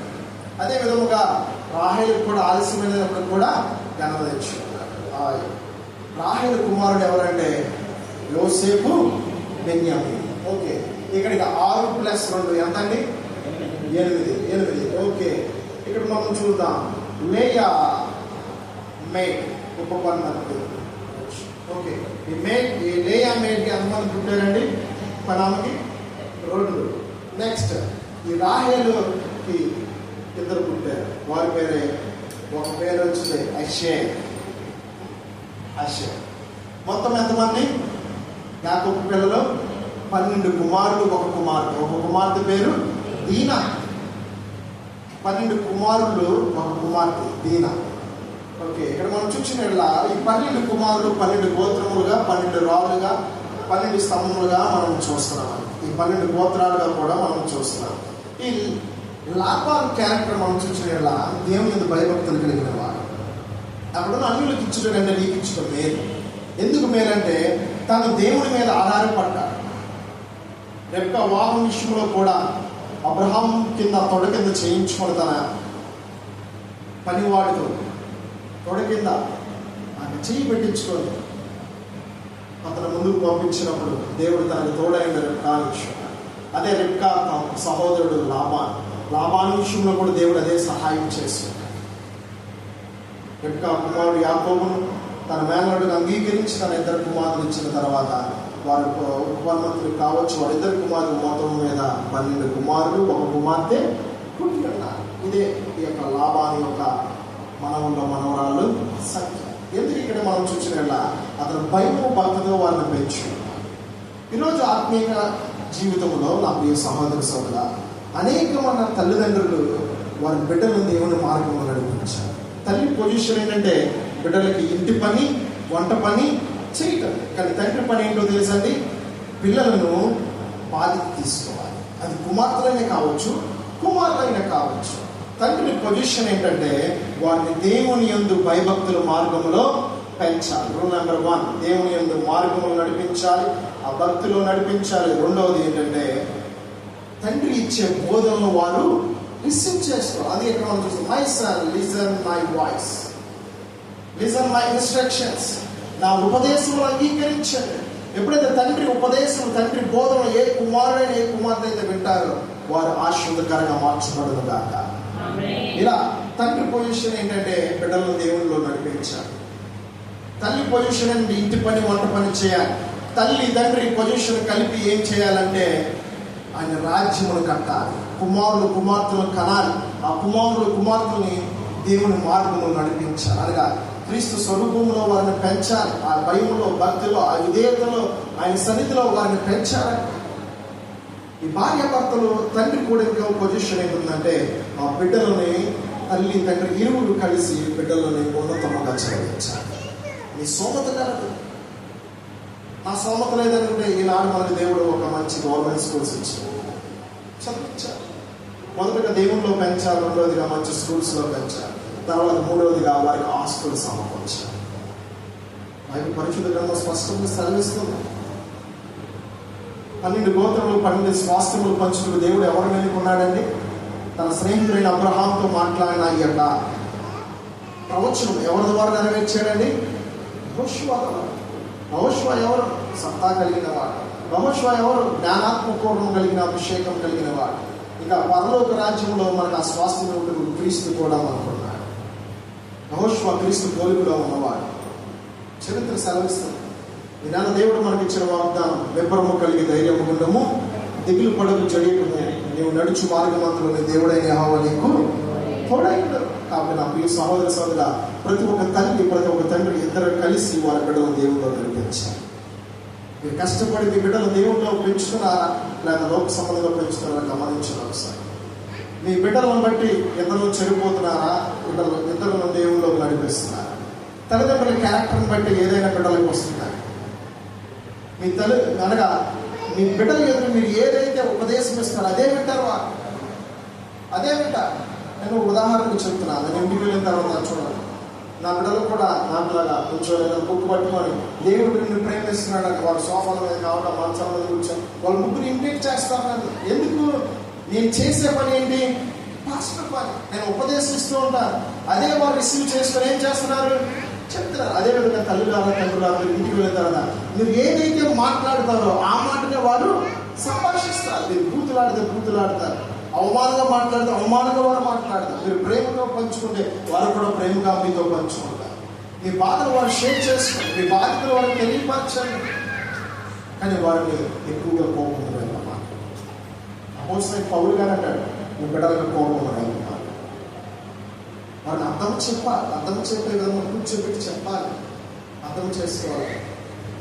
అదే విధముగా రాహేలు కూడా ఆలస్యమైనప్పుడు కూడా ఘనత ఇచ్చి ఉన్నాడు. రాహేలు కుమారుడు ఎవరంటే యోసేపు, బెన్యామీను. ఓకే, ఇక్కడికి 6+2 ఎంతండి? 8. ఓకే, ఇక్కడ మనం చూద్దాం. లేయా మేడ్ ఉపపన్నది. ఓకే, ఈ లేయా మేడ్కి ఎంతమంది పుట్టారండి? పనామకి 2. నెక్స్ట్ ఈ రాహేలుకి 2 పుట్టారు. వారి పేరే, ఒక పేరు వచ్చింది అషే. మొత్తం ఎంతమంది? యాకోబు పిల్లలు 12 కుమారులు, 1 కుమార్తె. ఒక కుమార్తె పేరు దీనా. 12 కుమారులు, 1 కుమార్తె దీనా. ఓకే, ఇక్కడ మనం చూసినట్లా ఈ 12 కుమారులు 12 గోత్రములుగా, 12 రాళ్ళుగా, 12 స్తంభములుగా మనం చూస్తున్నాం. ఈ 12 గోత్రాలుగా కూడా మనం చూస్తున్నాం. ఈ లాబాను క్యారెక్టర్ మనం చూసినట్లా దేవుని యందు భయభక్తులు కలిగిన వాడు. అప్పుడు అన్యులకు ఇచ్చడం కంటే నీకు ఇచ్చడం మేలు. ఎందుకు మేలంటే తను దేవుని మీద ఆధారపడ్డాడు. రెబ్కా వివాహం విషయంలో కూడా అబ్రహాం కింద తొడ కింద చేయించుకొని తన పనివాడితో తొడ కింద ఆయన చెయ్యి పెట్టించుకొని అతను ముందుకు పంపించినప్పుడు దేవుడు తనకు తోడైన రెబ్కా విషయం. అదే రెబ్కా సహోదరుడు లాబాను విషయంలో కూడా దేవుడు అదే సహాయం చేస్తున్నాడు. రెబ్కా కుమారుడు యాకోబును తన మేనలుడిని అంగీకరించి తన 2 కుమారులు ఇచ్చిన తర్వాత వారు ఉపవన్మతులు కావచ్చు. వారిద్దరు కుమారులు మొత్తం మీద 12 కుమారులు, 1 కుమార్తె పుట్టిన్నారు. ఇదే ఈ యొక్క లాబాను యొక్క మనవరాళ్ళు సంఖ్య. ఎందుకు ఇక్కడ మనం చూసినట్లా అతను భయము భక్తితో వారిని పెంచుకున్నాడు. ఈరోజు ఆత్మీయ జీవితంలో నా ప్రియ సహోదర అనేకమైన తల్లిదండ్రులు వారి బిడ్డలను దేవుని మార్గంలో నడిపించారు. తల్లి పొజిషన్ ఏంటంటే బిడ్డలకి ఇంటి పని, వంట పని చేయటం. కానీ తండ్రి పని ఏంటో తెలుసండి? పిల్లలను బాధ్యత తీసుకోవాలి. అది కుమార్తెలైనా కావచ్చు, కుమారులైనా కావచ్చు. తండ్రి పొజిషన్ ఏంటంటే వారిని దేవుని యందు భయభక్తుల మార్గంలో పెంచాలి. రూల్ నెంబర్ 1, దేవుని యందు మార్గంలో నడిపించాలి, ఆ భక్తిలో నడిపించాలి. రెండవది ఏంటంటే తండ్రి ఇచ్చే బోధనలు వారు లిసన్ చేసుకోవాలి. అది ఎక్కడ మనం చూస్తాం, my son listen my voice, listen my instructions. నా ఉపదేశములు అంగీకరించండి. ఎప్పుడైతే తండ్రి ఉపదేశం, తండ్రి బోధనలు ఏ కుమారుడైన ఏ కుమార్తె అయితే వింటారో వారు ఆశీర్వాదకరంగా మార్చబడును గాక. ఇలా తండ్రి పొజిషన్ ఏంటంటే బిడ్డలను దేవునిలో నడిపించాలి. తల్లి పొజిషన్ అంటే ఇంటి పని, వంట పని చేయాలి. తల్లి తండ్రి పొజిషన్ కలిపి ఏం చేయాలంటే ఆయన రాజ్యమును కట్టాలి. కుమారులు కుమార్తెలను కనాలి. ఆ కుమారులు కుమార్తెల్ని దేవుని మార్గంలో నడిపించాలి. అనగా క్రీస్తు స్వరూపంలో వారిని పెంచాలి. ఆ భయములో, భక్తిలో, ఆ విధేయతలో, ఆయన సన్నిధిలో వారిని పెంచాలి. ఈ భార్య భర్తలు తండ్రి కూడా ఇంకా పొజిషన్ ఏంటంటే ఆ బిడ్డలని తల్లి తండ్రి ఇరువురు కలిసి బిడ్డలని ఉన్నతముగా చదివించాలి. నీ సోమత కలదు. నా సోమత లేదనుకుంటే ఈనాడు మనకి దేవుడు ఒక మంచి గవర్నమెంట్ స్కూల్స్ ఇచ్చాడు, చదివించాలి. మొదటగా దేవుల్లో పెంచాలి, రెండవదిగా మంచి స్కూల్స్లో పెంచాలి, తర్వాత మూడవదిగా వారికి ఆస్తులు సమకూర్చాలి. బైబిల్ పరిశుద్ధ గ్రంథం స్పష్టంగా సెలవిస్తుంది. 12 గోత్రములు 12 స్వాస్థ్యములు పంచుటకు దేవుడు ఎవరిని ఎన్నుకున్నాడండి? తన స్నేహితుడైన అబ్రహాంతో మాట్లాడిన ఈ యొక్క ప్రవచనం ఎవరి ద్వారా నెరవేర్చాడండి? యెహోషువ ఎవరు? సత్తా కలిగిన వాడు. యెహోషువ ఎవరు? జ్ఞానాత్మపూర్వం కలిగిన, అభిషేకం కలిగిన వాడు. ఇక పరలోక రాజ్యంలో మనకు ఆ స్వాస్థ్యం క్రీస్తు కూడా మనకున్నాడు. యెహోషువ క్రీస్తు పోలికలో ఉన్నవాడు. చరిత్ర సెలవిస్తుంది. ఈనాడు దేవుడు మనకి ఇచ్చిన వాగ్దానం, విభ్రము కలిగి ధైర్యము ఉండము, దిగులు పడకు జడియకము, నీవు నడుచు మార్గమంతులని దేవుడైన యెహోవా నీకు తోడైండు. కాబట్టి నా ప్రియ సహోదర సోదరుడా, ప్రతి ఒక్క తల్లి, ప్రతి ఒక్క తండ్రి ఇద్దరు కలిసి వారి బిడ్డలను దేవుడిలో నడిపించాలి. మీరు కష్టపడి మీ బిడ్డలు దేవుడిలో పెంచుతున్నారా లేదా లోక సంబంధంలో పెంచుతున్నారా గమనించాలి ఒకసారి. మీ బిడ్డలను బట్టి ఇద్దరు చెడిపోతున్నారా, ఇద్దరు దేవుడిలో నడిపిస్తున్నారా? తల్లిదండ్రుల క్యారెక్టర్ని బట్టి ఏదైనా బిడ్డలకు వస్తున్నాయి. మీ తల్లి అనగా మీ బిడ్డల ఎదురు మీరు ఏదైతే ఉపదేశం ఇస్తారో అదే వింటారు, అదే వింటారు. నేను ఉదాహరణకు చెప్తున్నాను. నేను ఇంటికి వెళ్ళిన తర్వాత చూడాలి, నా బిడ్డలు కూడా నాకులాగా కొంచెం బుక్ పట్టుకొని దేవుడు నిన్ను ప్రేమిస్తున్నాడు అని వాడు సోఫాల మీద కావడం, మంచాల మీద కూర్చొని వాళ్ళు ముగ్గురు ఇమిటేట్ చేస్తాను. ఎందుకు? నేను చేసే పని ఏంటి? పాస్టర్ పని. నేను ఉపదేశిస్తూ ఉంటాను, అదే వారు రిసీవ్ చేసుకొని ఏం చేస్తున్నారు? చెప్తున్నారు. అదేవిధంగా తల్లిదారా తండ్రులారా మీరు ఇంటికి వెళ్ళిన తర్వాత మీరు ఏదైతే మాట్లాడతారో ఆ మాటనే వారు సంభాషిస్తారు. మీరు బూతులాడతారు, అవమానంగా అవమానంగా వారు మాట్లాడతారు. మీరు ప్రేమగా పంచుకుంటే వారు కూడా ప్రేమగా మీతో పంచుకుంటారు. మీ బాధలు వారు షేర్ చేసుకోండి, మీ బాధ్యతలు వారికి తెలియపరచండి. కానీ వారిని ఎక్కువగా కోపం వెళ్ళమాట. అపోస్తలుడైన పౌలు గారు అంటాడు, మీ బిడ్డలకు కోపం వెళ్ళమాట. వారిని అర్థం చెప్పాలి, అర్థం చెప్పే విధంగా కూర్చోబెట్టి చెప్పాలి, అర్థం చేసుకోవాలి.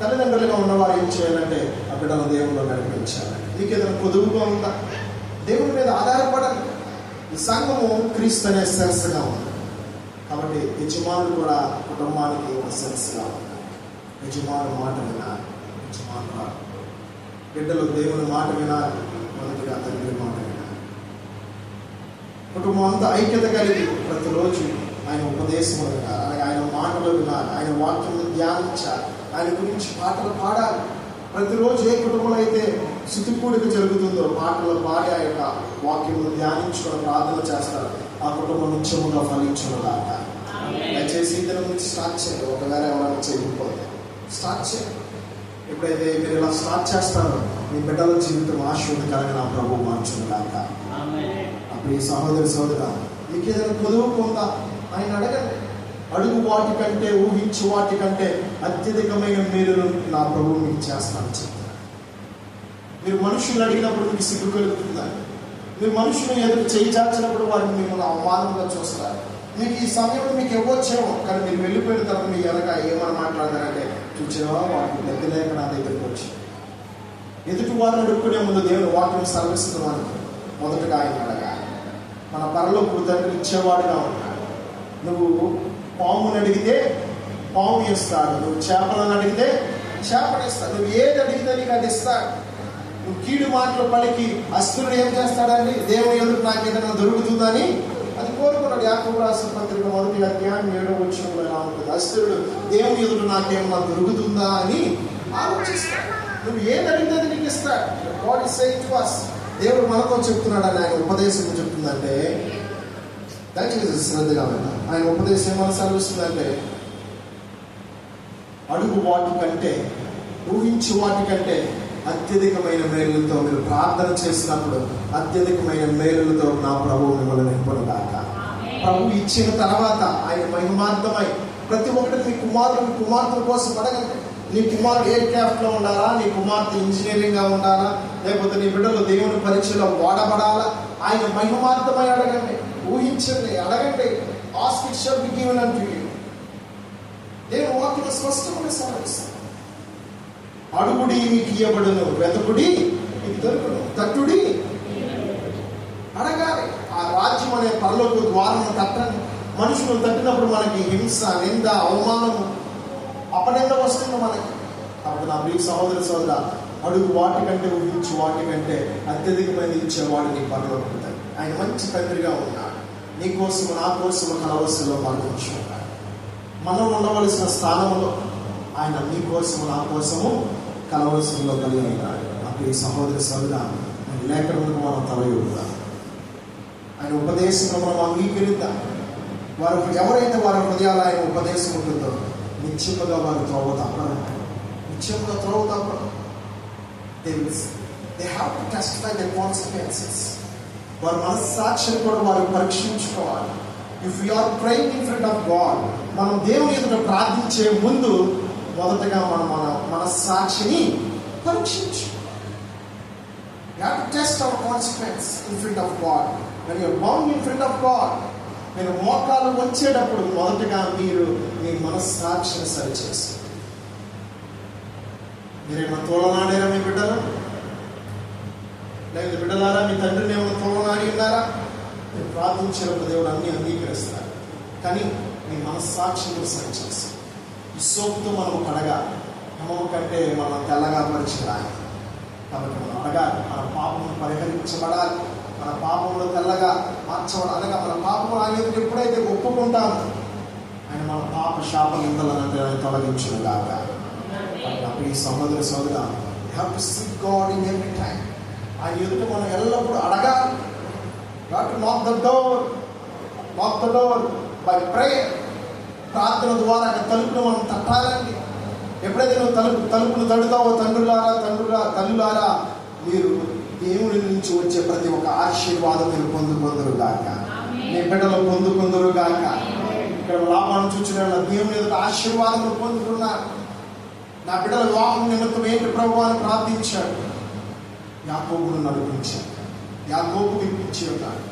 తల్లిదండ్రులుగా ఉన్నవారు ఏం చేయాలంటే ఆ బిడ్డను దేవుళ్ళు నడిపించాలి. మీకు ఏదైనా పొదువుగా ఉందా, దేవుని మీద ఆధారపడాలి. ఈ సంఘము క్రీస్తు అనే శిరస్సుగా ఉంది కాబట్టి యజమానులు కూడా కుటుంబానికి ఒక శిరస్సుగా ఉన్నారు. యజమాను మాట వినాలి, యజమాను బిడ్డలు దేవుని మాట వినాలి, మొదటిగా తండ్రి మాట వినాలి. కుటుంబం అంతా ఐక్యత కలిగి ప్రతిరోజు ఆయన ఉపదేశం వినాలి, ఆయన మాటలు వినాలి, ఆయన వాక్యం ధ్యానించాలి, ఆయన గురించి పాటలు పాడాలి. ప్రతిరోజు ఏ కుటుంబంలో అయితే స్తుతికూడిక జరుగుతుందో పాటలు పాడి ఆ యొక్క వాక్యమును ధ్యానించుకొని ప్రార్థన చేస్తారు, ఆ కుటుంబం నిత్యముగా ఫలించునుగాక. దయచేసి ఈ దినం నుంచి స్టార్ట్ చేయండి. ఒకవేళ ఎవరైనా చేయకపోతే స్టార్ట్ చేయండి. ఎప్పుడైతే మీరు ఇలా స్టార్ట్ చేస్తారో మీ బిడ్డల జీవితం ఆశీర్వాదకరంగా నా ప్రభు మార్చునుగాక. అప్పుడు ఈ సహోదరి సోదరా, మీకు ఏదైనా పొదువు పొందా ఆయన అడగండి. అడుగు వాటి కంటే, ఊహించు వాటి కంటే అత్యధికమైన మేలును నా ప్రభువు మీకు చేస్తానని చెప్తారు. మీరు మనుషులు అడిగినప్పుడు మీకు సిగ్గు కలుగుతుందా? మీరు మనుషులు ఎదురు చేయించాల్సినప్పుడు వారిని మిమ్మల్ని అవమానంగా చూస్తారు. మీకు ఈ సమయంలో మీకు ఇవ్వచ్చేమో, కానీ మీరు వెళ్ళిపోయిన తర్వాత మీ వెనక ఏమని మాట్లాడతారంటే, చూచేవా వాటికి దగ్గర లేక నా దగ్గరికి వచ్చి ఎదుటి వారిని అడుక్కునే ముందు దేవుని వాక్యం సర్విస్తున్నాను. మొదటగా ఆయన అడగాలి. మన పరలోకపు తండ్రి ఇచ్చేవాడుగా ఉన్నాడు. నువ్వు పాముని అడిగితే పాము ఇస్తాడు, నువ్వు చేపలను అడిగితే చేపలు ఇస్తాడు, నువ్వు ఏది అడిగితే నీకు అది ఇస్తాడు. నువ్వు కీడు మాటలు పలికి అస్తుడు ఏం చేస్తాడండి? దేవుని ఎదురు నాకు ఏదైనా దొరుకుతుందని అది కోరుకున్నాడు. యాకోబు రాసిన పత్రిక 1వ అధ్యాయం 7వ వచనంలో ఎలా ఉంటుంది? అస్తుడు దేవుని ఎదురు నాకేమన్నా దొరుకుతుందా అని ఆలోచిస్తాడు. నువ్వు ఏది అడిగితే అది నీకు ఇస్తాడు. God is saying to us. దేవుడు మనతో చెప్తున్నాడు అని ఆయన ఉపదేశం చెప్తుందంటే దయచేసి శ్రద్ధగా విన్నాను. ఆయన ఉపదేశం ఏమైనా సెలవుస్తుందంటే, అడుగు వాటి కంటే, ఊహించు వాటి కంటే అత్యధికమైన మేలులతో మీరు ప్రార్థన చేసినప్పుడు అత్యధికమైన మేలులతో నా ప్రభువు మిమ్మల్ని నింపునుగాక. ప్రభు ఇచ్చిన తర్వాత ఆయన మహిమార్థమై ప్రతి ఒక్కటి మీ కుమార్తెల కోసం అడగండి. నీ కుమారుడు ఏ క్రాఫ్ట్లో ఉండాలా, నీ కుమార్తె ఇంజనీరింగ్గా ఉండాలా, లేకపోతే నీ బిడ్డలు దేవుని పరీక్షలో వాడబడాలా, ఆయన మహిమార్థమై అడగండి, ఊహించండి, అడగండి. Ask it shall be given unto you. దేవుని వాక్యం స్పష్టంగా సెలవిస్తుంది. అడుగుడి మీకు ఇయ్యబడును, వెతుకుడి మీకు దొరుకును, తట్టుడి. అడగాలి. ఆ రాజ్యం అనే పరలోక ద్వారం తట్టండి. మనుషులు తట్టినప్పుడు మనకి హింస, నింద, అవమానము, అపనింద వస్తుంది మనకి. కాబట్టి నా ప్రియ సహోదర అడుగు వాటి కంటే, ఊహించు వాటి కంటే అత్యధికమైన ఇచ్చేవాడు నీ పరలోకపు తండ్రి. ఆయన మంచి తండ్రిగా ఉన్నాడు. నీ కోసము నా కోసము కలవరిలో మరణించున్నాడు. మనం ఉండవలసిన స్థానంలో ఆయన నీ కోసము నా కోసము కలవరిలో కలిగి ఉన్నాడు. అప్పుడు ఈ సహోదర ఆయన లేఖనములకు మనం తలయుడుదాం, ఆయన ఉపదేశం మనం అంగీకరిద్దాం. వారు ఎవరైతే వారి హృదయాలు ఆయన ఉపదేశం ఉంటుందో నిత్యముగా వారు త్రోవ తప్పరు, నిత్యముగా త్రోవ తప్పరు. They have to testify the consequences. వారి మనస్సాక్షిని కూడా వారు పరీక్షించుకోవాలి. If you are praying in front of God, మనం దేవుని ఎదుట ప్రార్థించే ముందు మొదటగా మన మనస్సాక్షిని పరీక్షించు. You have to test our consequence in front of God. When you are bound in front of God, మీరు మోకాలు వచ్చేటప్పుడు మొదటగా మీరు మీ మనస్సాక్షిని సరిచేసి, మీరేమన్నా తోలనాడారా మీ బిడ్డలు? లేదా బిడ్డలారా మీ తండ్రిని ఏమైనా తోలనాడి ఉన్నారా? మీరు ప్రార్థించినప్పుడు దేవుడు అన్ని అంగీకరిస్తారు. కానీ మీ మనస్సాక్షిని సరిచేసి ఈ సోపుతో మనం కడగాలి. హేమము కంటే మనం తెల్లగా పరిచయాలి. కాబట్టి మనం అడగాలి. మన పాపమును పరిహరించబడాలి, మన పాపంలో తెల్లగా మార్చబడాలి. అనగా మన పాపము ఆయన ఎప్పుడైతే ఒప్పుకుంటామో ఆయన మన పాప శాప నిందలను తొలగించుగాక. ఈ సోదర have to seek God in every time. ఆయన ఎదుట మనం ఎల్లప్పుడూ అడగాలి. నాక్ ద డోర్ బై ప్రేయర్. ప్రార్థన ద్వారా తలుపును మనం తట్టాలండి. ఎప్పుడైతే నువ్వు తలుపును తడుతావో తల్లులారా మీరు దేవుని నుంచి వచ్చే ప్రతి ఒక్క ఆశీర్వాదం మీరు పొందుకుందరుగాక. మీ బిడ్డలు పొందుకుందరుగాక. ఇక్కడ లాభాన్ని చూచిన దేవుని ఎదుట ఆశీర్వాదములు పొందుకున్నారు. నా బిడ్డల వివాహం నిమిత్తం ఏంటి ప్రభు అని ప్రార్థించాడు. యాకోబును నడిపించాడు. యాకోబు ఇప్పించి ఉన్నాడు.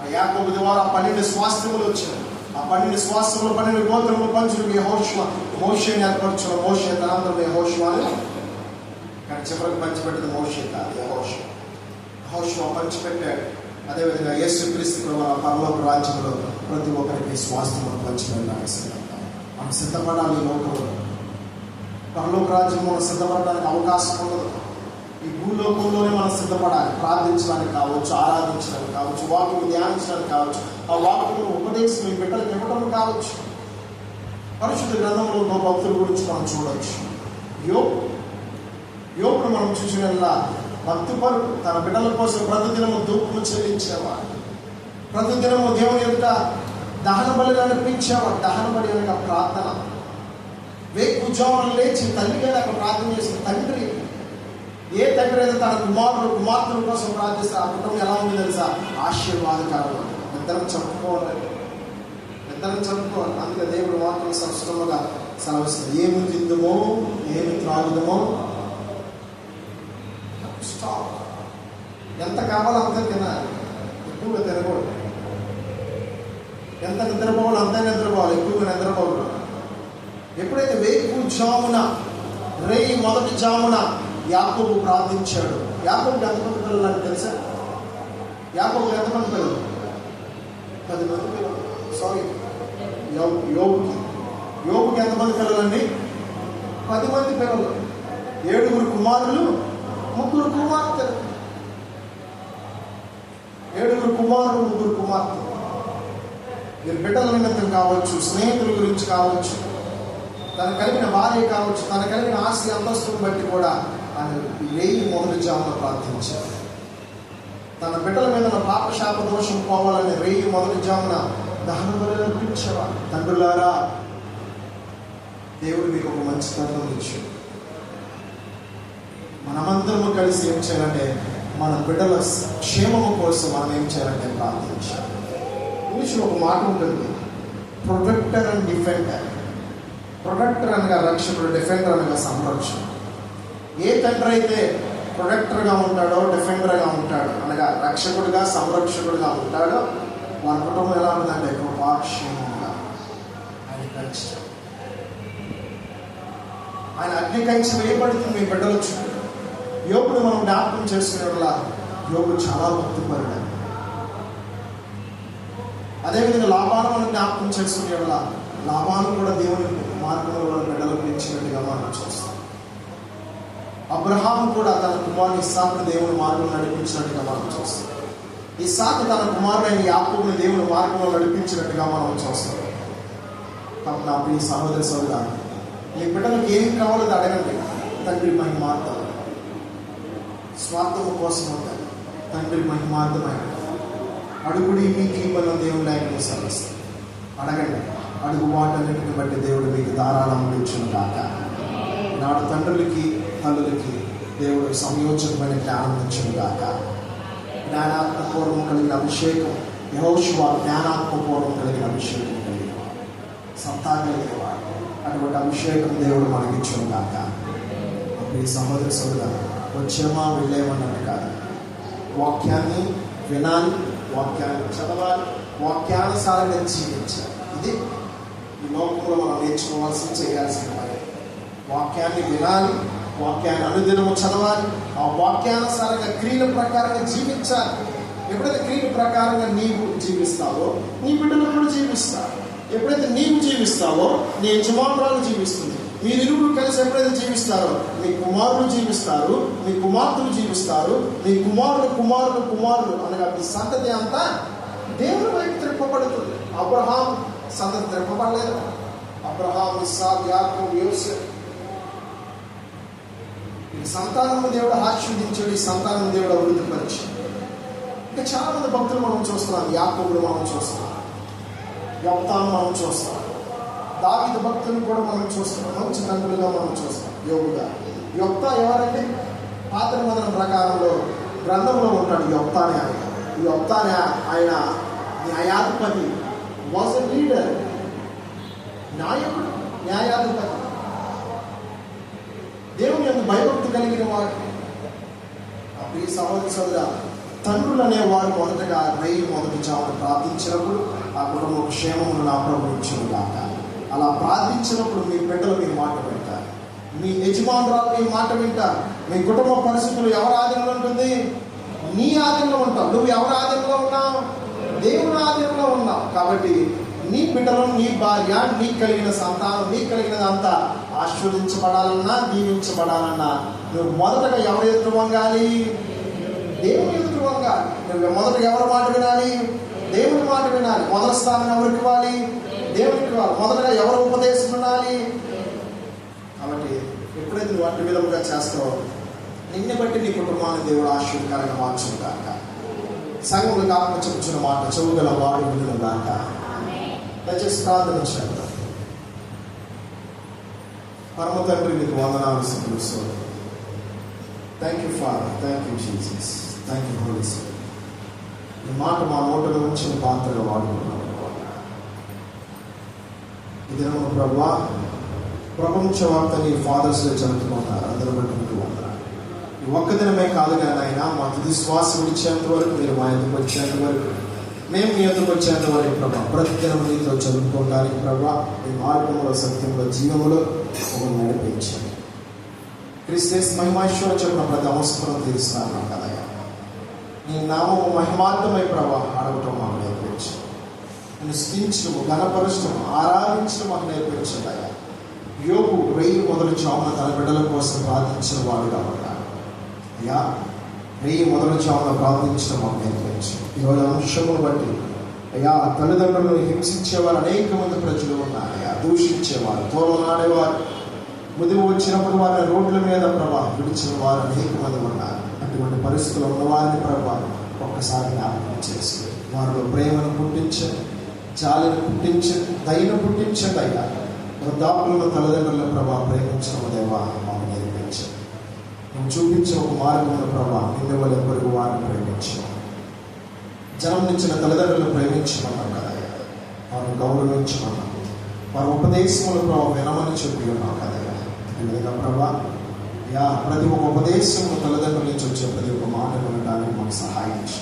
ఆ యాకోబు ద్వారా 12 స్వాస్థ్యములు వచ్చాయి. ఆ 12 స్వాస్థ్యములు 12 గోత్రములు పంచులు యెహోషువ మోషేని ఏర్పరచున్న మోషే తనంతరం యెహోషువని, కానీ చివరికి పంచిపెట్టింది మోషే కాదు, యెహోషువ. యెహోషువ పంచిపెట్టాడు. అదేవిధంగా యేసుక్రీస్తు ప్రభువు పరలోక రాజ్యంలో ప్రతి ఒక్కరికి స్వాస్థ్యములు పంచి వెళ్ళాల్సింది. మనం సిద్ధపడాలి. ఈ లోకంలో పరలోక రాజ్యం మనం సిద్ధపడడానికి అవకాశం ఉండదు. ఈ భూలోకంలోనే మనం సిద్ధపడాలి. ప్రార్థించడానికి కావచ్చు, ఆరాధించడానికి కావచ్చు, వాక్యం ధ్యానించడానికి కావచ్చు, ఆ వాక్యం ఉపదేశం మీ బిడ్డలకు ఇవ్వడం కావచ్చు. పరిశుద్ధ గ్రంథంలో భక్తుల గురించి మనం చూడవచ్చు. యోగుడు మనం చూసిన భక్తిపరుడు, తన బిడ్డల కోసం ప్రతిదినము ధూపము చెల్లించేవాడు. ప్రతిదినము దేవుని యొక్క దహన బలి అనిపించేవాడు. దహన బలి అనగా ప్రార్థన. వేకుజామున లేచి తల్లిగా అక్కడ ప్రార్థన చేసిన తండ్రి, ఏ తండ్రి అయితే తన కుమార్తెల కోసం ప్రార్థిస్తే ఆ కుటుంబం ఎలా ఉంది తెలుసా? ఆశీర్వాదకరంగా. ఇద్దరం చెప్పుకోవాలి. అందుకే దేవుడు మాత్రం స్పష్టంగా సెలవిస్తుంది. ఏమి తిందుమో ఏమి త్రాగుదమో స్టాప్. ఎంత కావాలో అంత తినాలి, ఎక్కువగా తినకూడదు. ఎంత నిద్రపోవాలో అంతే నిద్రపోవాలి, ఎక్కువగా నిద్రపోకూడదు. ఎప్పుడైతే వేకుజామున రేయి మొదటి జామున యాకోబు ప్రార్థించాడు. యాకోబుకి ఎంతమంది పిల్లలు అని తెలుసా? యాకోబుకి ఎంతమంది పిల్లలు? 10 మంది పిల్లలు. సారీ, యోగుకి ఎంతమంది పిల్లలండి? 10 మంది పిల్లలు. 7 కుమారులు, 3 కుమార్తెలు. 7 కుమారులు, 3 కుమార్తెలు. మీరు బిడ్డల నిమిత్తం కావచ్చు, స్నేహితుల గురించి కావచ్చు, తన కలిగిన భార్య కావచ్చు, తన కలిగిన ఆస్తి అంతస్తుని బట్టి కూడా ఆయన రేయి మొదటి జామున ప్రార్థించారు. తన బిడ్డల మీద పాపశాప దోషం పోవాలని రేయి మొదటి జామున దహన బలి అర్పించేవాడు. తండ్రులారా, దేవుడు మీకు ఒక మంచి తత్వం ఇచ్చాడు. మనమందరము కలిసి ఏం చేయాలంటే మన బిడ్డల క్షేమము కోసం మనం ఏం చేయాలంటే ప్రార్థించాలి. ఇంగ్లీష్లో ఒక మాట ఉంటుంది, ప్రొటెక్టర్ అండ్ డిఫెండర్. ప్రొటెక్టర్ అనగా రక్షకుడు, డిఫెండర్ అనగా సంరక్షణ. ఏ తండ్రి అయితే ప్రొటెక్టర్గా ఉంటాడో, డిఫెండర్గా ఉంటాడో, అనగా రక్షకుడిగా సంరక్షకుడిగా ఉంటాడో, వారి కుటుంబం ఎలా ఉంటుందంటే కృపాక్షేమంగా ఆయన కంచె. ఆయన అగ్ని కంచె వేయబడుతుంది మీ బిడ్డల చుట్టూ. యోగుడు మనం జ్ఞాపకం చేసుకునేలా యోగుడు చాలా భక్తిపరుడు. అదేవిధంగా లాభాలను మనం జ్ఞాపకం చేసుకునేలా లాభాలను కూడా దేవుని మార్గంలో బిడ్డలకు ఇచ్చినట్టుగా మనం చూస్తాం. అబ్రహాము కూడా తన కుమారుని ఇస్సాకును దేవుని మార్గంలో నడిపించినట్టుగా మనం చూస్తాం. ఇస్సాకు తన కుమారుడైన యాకోబుని దేవుని మార్గంలో నడిపించినట్టుగా మనం చూస్తాం. కాబట్టి నా ప్రియ సహోదరి సోదరులారా, మీ బిడ్డలకు ఏమి కావాలో అడగండి. తండ్రి మహిమార్థం, స్వార్థము కోసం ఉంటుంది. తండ్రి మహిమార్థమైన అడుగుడి మీకు ఇవ్వడం దేవుని లేఖను సర్వస్తం. అడగండి. అడుగు వాటన్నిటిని బట్టి దేవుడు మీకు ధారాళం ఇచ్చును కాక. నాడు తండ్రులకి తల్లులకి దేవుడు సంయోజకమైన జ్ఞానం ఇచ్చును కాక. జ్ఞానాత్మపూర్వం కలిగిన అభిషేకం, యెహోషువ జ్ఞానాత్మపూర్వం కలిగిన అభిషేకం కలిగినవాడు, సత్తా కలిగినవాడు. అటువంటి అభిషేకం దేవుడు మనకి ఇచ్చును కాక. ఈ సహోదరి సోదరులు వచ్చామా వెళ్ళేమన్నట్టు కాదు. వాక్యాన్ని వినాలి, వాక్యాన్ని చదవాలి, వాక్యానుసారంగా జీవించాలి. ఇది ఈ లోకంలో మనం నేర్చుకోవాల్సి చేయాల్సిన పని. వాక్యాన్ని వినాలి, వాక్యాన్ని అనుదినము చదవాలి, ఆ వాక్యానుసారంగా క్రియల ప్రకారంగా జీవించాలి. ఎప్పుడైతే క్రియల ప్రకారంగా నీవు జీవిస్తావో నీ బిడ్డలు కూడా జీవిస్తారు. ఎప్పుడైతే నీవు జీవిస్తావో నీ యజమానురాలు జీవిస్తుంది. మీరిరువురు కలిసి ఎప్పుడైతే జీవిస్తారో మీ కుమారులు జీవిస్తారు, మీ కుమార్తెలు జీవిస్తారు, మీ కుమారులు అనగా మీ సంతతి అంతా దేవుని వైపు త్రిప్పబడుతుంది. అబ్రహాం సంతతి త్రిప్పబడలేదు. అబ్రహాం, ఇస్సాకు, యాకోబు, యోసేపు ఈ సంతానము దేవుడు ఆశీర్వదించాడు. ఈ సంతానం దేవుడు అభివృద్ధిపరిచాడు. ఇంకా చాలా మంది భక్తులు మనం చూస్తున్నాం. యాకోబులు మనం చూస్తున్నాం, యోక్తాను మనం చూస్తాం, దావీదు భక్తులను కూడా మనం చూస్తున్నాం. మంచి తండ్రులుగా మనం చూస్తాం. యోగుగా యోక్తా ఎవరంటే పాత నిబంధన ప్రకారంలో గ్రంథంలో ఉంటాడు. యోక్తానే ఆయన న్యాయాధిపతి, వాజ్ ఎ లీడర్. నాయకుడు, న్యాయాధిపతి, దేవుని యందు భయభక్తి కలిగిన వాడు. ఆ ప్రియ సహోదర తండ్రులు అనేవారు మొదటగా మొదటి చావును ప్రార్థించినప్పుడు ఆ కుటుంబ క్షేమమును నా ప్రభు ఇచ్చునుగాక. అలా ప్రార్థించినప్పుడు మీ బిడ్డలు మీ మాట వింటారు, మీ యజమానురాలు మీ మాట వింటారు. మీ కుటుంబ పరిస్థితులు ఎవరి ఆధీనంలో ఉంటుంది? నీ ఆధీనంలో ఉంటావు. నువ్వు ఎవరి ఆధీనంలో ఉన్నావు? దేవుని ఆధీనంలో ఉన్నావు. కాబట్టి నీ బిడ్డలు, నీ భార్య, నీకు కలిగిన సంతానం, నీకు కలిగినదంతా ఆశీర్వదించబడాలన్నా దీవించబడాలన్నా నువ్వు మొదటగా ఎవరు ఎదురు వంగాలి? దేవుని ఎదురు వంగాలి. నువ్వు మొదటగా ఎవరి మాట వినాలి? దేవుని మాట వినాలి. మొదటి స్థానం ఎవరికి ఇవ్వాలి? దేవునికి ఇవ్వాలి. మొదటగా ఎవరు ఉపదేశం వినాలి? కాబట్టి ఎప్పుడైతే నువ్వు అన్ని విధముగా చేస్తావో నిన్ను బట్టి నీ కుటుంబాన్ని దేవుడు ఆశీర్వాదకరంగా మార్చుగాక. సంఘములకు ఆత్మ చెప్పుచున్న మాట చెవుగల వాడు వినును గాక. దయచేసి ప్రార్థన చేద్దాం. పరమ తండ్రి, నీకు వందనాలు స్తుతులు. Thank you father, thank you Jesus, thank you holy spirit. ఈ మాట మా నోటల నుంచి పాత్రగా వాడుకున్నాను. ఈ దినము ప్రభువా, ప్రపంచవ్యాప్తంగా ఈ ఫాదర్స్ డే జరుగుతున్నారు. అందరూ బట్టి మీకు వందనాలు. ఈ ఒక్క దినమే కాదు కానీ ఆయన మా తుది శ్వాస విడిచేంత వరకు, మీరు మా ఎందుకు వచ్చేంత వరకు, మేము మీ ఎందుకు వచ్చేంత వరకు ప్రభా ప్రతిదినం నీతో చదువుకోవడానికి ప్రభా ఈ మార్గంలో, సత్యంలో, జీవంలో మమ్మల్ని నడిపించండి. క్రీస్తు మహిమేశ్వర చెప్పిన ప్రతి అవసరం తీరుస్తాను కదయ్యా. నీ నామము మహిమార్థమై ప్రభా అడగటం మాకు నేర్పించు. నేను స్థించడం, ఘనపరచడం, ఆరాధించడం మాకు నేర్పించండి అయ్యా. యోగు 1000 మొదటి చావున తన బిడ్డల కోసం ప్రార్థించిన వాడుగా ఉన్నాడు అయ్యా. 1000 మొదటి చావున ప్రార్థించడం మాకు నేర్పించు. ఈరోజు అంశమును బట్టి అయ్యా తల్లిదండ్రులను హింసించేవారు అనేక మంది ప్రజలు ఉన్నారు అయ్యా. దూషించేవారు, తోలనాడేవారు, ముదిమి వచ్చినప్పుడు వారిని రోడ్ల మీద ప్రభా విడిచిన వారు అనేక మంది ఉన్నారు. అటువంటి పరిస్థితులు ఉన్న వారిని ప్రభా ఒక్కసారి జ్ఞాపకం చేసి వారిలో ప్రేమను పుట్టించండి, జాలిని పుట్టించండి, దయను పుట్టించండి అయ్యా. వృద్ధాపులను తల్లిదండ్రుల ప్రభా ప్రేమించడం దేవా మాకు నేర్పించండి. నువ్వు చూపించిన ఒక మార్గంలో ప్రభా నిన్ను వల్ల పొరుగు వారిని ప్రేమించడం, జన్మనిచ్చిన తల్లిదండ్రులను ప్రేమించమన్నావు కదా, వారిని గౌరవించమన్నావు. వారి ఉపదేశములు ప్రభావ వినమని చెప్పి ఉన్నావు కదా. ఈ విధంగా ప్రభా యా ప్రతి ఒక్క ఉపదేశము తల్లిదండ్రుల నుంచి వచ్చే ప్రతి ఒక్క మాట వినడానికి మాకు సహాయించు.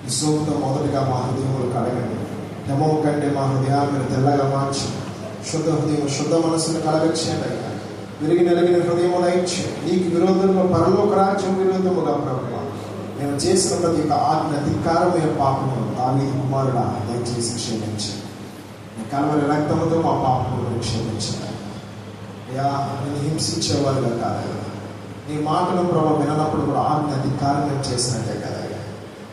ఈ సోపుతో మొదటిగా మా హృదయములు కడగండి. యమము కంటే మా హృదయాన్ని మీరు తెల్లగా మార్చి శుద్ధ హృదయం, శుద్ధ మనసును కలగచ్చేయండి అయ్యా. విరిగి నలిగిన హృదయము దయచేయండి. నీకు విరోధంలో పరలోక రాజ్యం విరోధముగా ప్రభావ మేము చేసిన ప్రతి ఒక్క ఆజ్ఞ ధిక్కారమైన పాపము దావీదు కుమారుడా దయచేసి క్షమించండి. నీ కలవరి రక్తముతో మా పాపములను క్షమించండి అయ్యా. నేను హింసించేవారుగా కాదయ్యా. నీ మాటలు ప్రభావ వినప్పుడు కూడా ఆజ్ఞ ధిక్కారం చేసినట్టే కదయ్యా.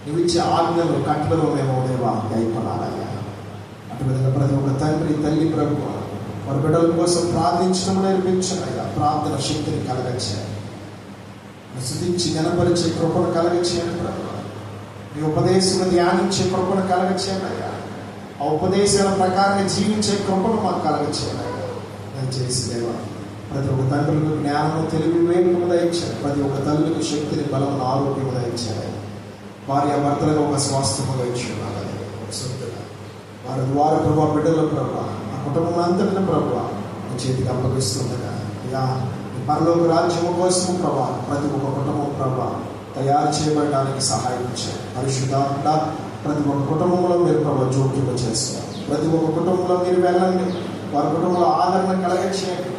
నువ్వు ఇచ్చే ఆజ్ఞలు కట్టలు మేము దేవా గైకొనాలయ్యా. అటు విధంగా ప్రతి ఒక్క తండ్రి, తల్లి ప్రభు వారి బిడ్డల కోసం ప్రార్థించడం నేర్పించండి అయ్యా. ప్రార్థన శక్తిని కలగచ్చేయండి. స్తుతించి గణపరిచే కృపను కలగచ్చేయండి ప్రభు. నీ ఉపదేశం ధ్యానించే కృపను కలగచ్చేయండి అయ్యా. ఆ ఉపదేశాల ప్రకారంగా జీవించే కృపను మాకు కలగచ్చేయండి అయ్యా. దయచేసి దేవా ప్రతి ఒక్క తండ్రులకు జ్ఞానము, తెలివి, వివేకము దయచేయండి. ప్రతి ఒక్క తల్లికి శక్తిని, బలమును, ఆరోగ్యము దయచేయండి. భార్య భర్తలకు ఒక స్వాస్థ్యముగా ఇచ్చున్నాను వారి ద్వారా ప్రభావ బిడ్డల ప్రభావ ఆ కుటుంబం అంతటిని ప్రభావ నీ చేతికి అప్పగిస్తుండగా ఇలా పరలోక రాజ్యము కోసం ప్రభావ ప్రతి ఒక్క కుటుంబం ప్రభావ తయారు చేయబడడానికి సహాయం చేయండి. పరిశుద్ధాత్మ ప్రతి ఒక్క కుటుంబంలో మీరు ప్రభావ జోక్యం చేస్తారు. ప్రతి ఒక్క కుటుంబంలో మీరు వెళ్ళండి. వారి కుటుంబంలో ఆదరణ కలగచ్చేయండి,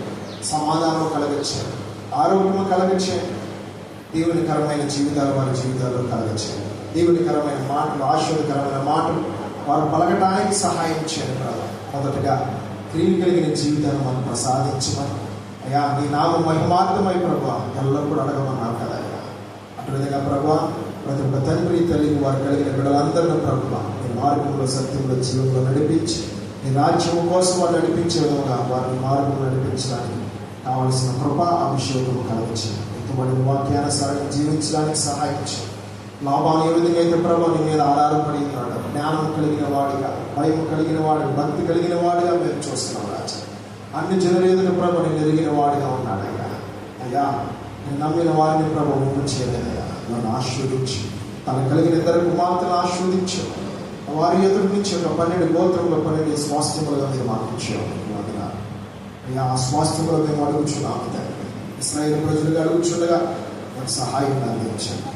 సమాధానం కలగచ్చేయండి, ఆరోగ్యం కలగచ్చేయండి. దేవునికరమైన జీవితాలు వారి జీవితాల్లో కలగచ్చేయండి. దేవునికరమైన మాటలు, ఆశీర్వదకరమైన మాటలు వారు పలకటానికి సహాయం చేయండి ప్రభావ. మొదటగా క్రియలు కలిగిన జీవితాన్ని మనం ప్రసాదించమని అయ్యా. నీ నామం మహిమార్థమై ప్రభావ ఎల్లప్పుడూ అడగమన్నారు కదా అయ్యా. అటు విధంగా ప్రభావ ప్రతి ఒక్క తండ్రి, తల్లి వారు కలిగిన బిడ్డలందరినీ ప్రభావ నీ మార్గంలో, సత్యంలో, జీవంలో నడిపించి నీ రాజ్యం కోసం వారు నడిపించే విధంగా వారిని మార్గంలో నడిపించడానికి కావలసిన కృప, అభిషేకం కలగచ్చేయండి. ఎంతమంది వాక్యానుసారంగా జీవించడానికి సహాయం చేయండి. లాభాలు ఏ విధంగా అయితే ప్రభావ నీ మీద ఆధారపడి ఉన్నాడు, జ్ఞానం కలిగిన వాడిగా, భయం కలిగిన వాడు, భక్తి కలిగిన వాడిగా మేము చూస్తున్నాం రాజా. అన్ని జనులు ఎదురు ప్రభు నేను ఎరిగిన వాడిగా ఉన్నాడయ్యా. అయ్యా నేను నమ్మిన వారిని ప్రభు చేయలేదయ్యా. నన్ను ఆశీర్వదించి తను కలిగిన ఇద్దరు కుమార్తెను ఆశీర్వదించు. వారి ఎదురు నుంచి ఒక 12 గోత్రంలో 12 స్వాస్థ్యములుగా మీరు మాకు ఇచ్చేవారు. అయ్యా ఆ స్వాస్థ్యములు మేము అడుగుచున్నాము తండ్రి. ఇశ్రాయేలు ప్రజలుగా అడుగుచుండగా మాకు సహాయం అందించండి.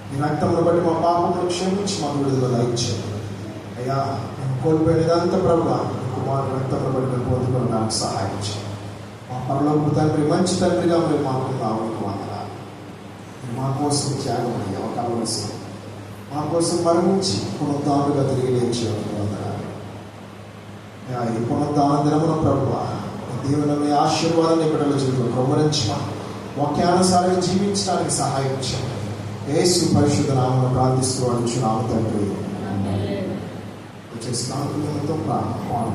మీ రక్తమును బట్టి మా పాపములు క్షమించి మాకు విడుదల ఇచ్చారు. అయ్యా మేము కోల్పోయినదంతా ప్రభువా కుమారుడు రక్తమును బట్టి మేము పొందుకోవడానికి సహాయం చేయండి. మా పరలోకపు తండ్రి మంచి తండ్రిగా మీరు మాకు రావడానికి వందనాలు. మా కోసం త్యాగం అయ్యా కావలసిన మా కోసం మరణించి పునరుద్ధానులుగా తిరిగి లేచేవారు వందనాలు. ఈ పునరుద్ధాన దినమున ప్రభువా దేవుని మీ ఆశీర్వాదాన్ని బిడ్డల జీవితంలో ప్రవరించమని వాక్యానుసారంగా జీవించడానికి సహాయం చేయండి. యేసు పరిశుద్ధ నామమున ప్రార్థిస్తూ అడుగుచున్నాము తండ్రి. చేసిన ప్రాణం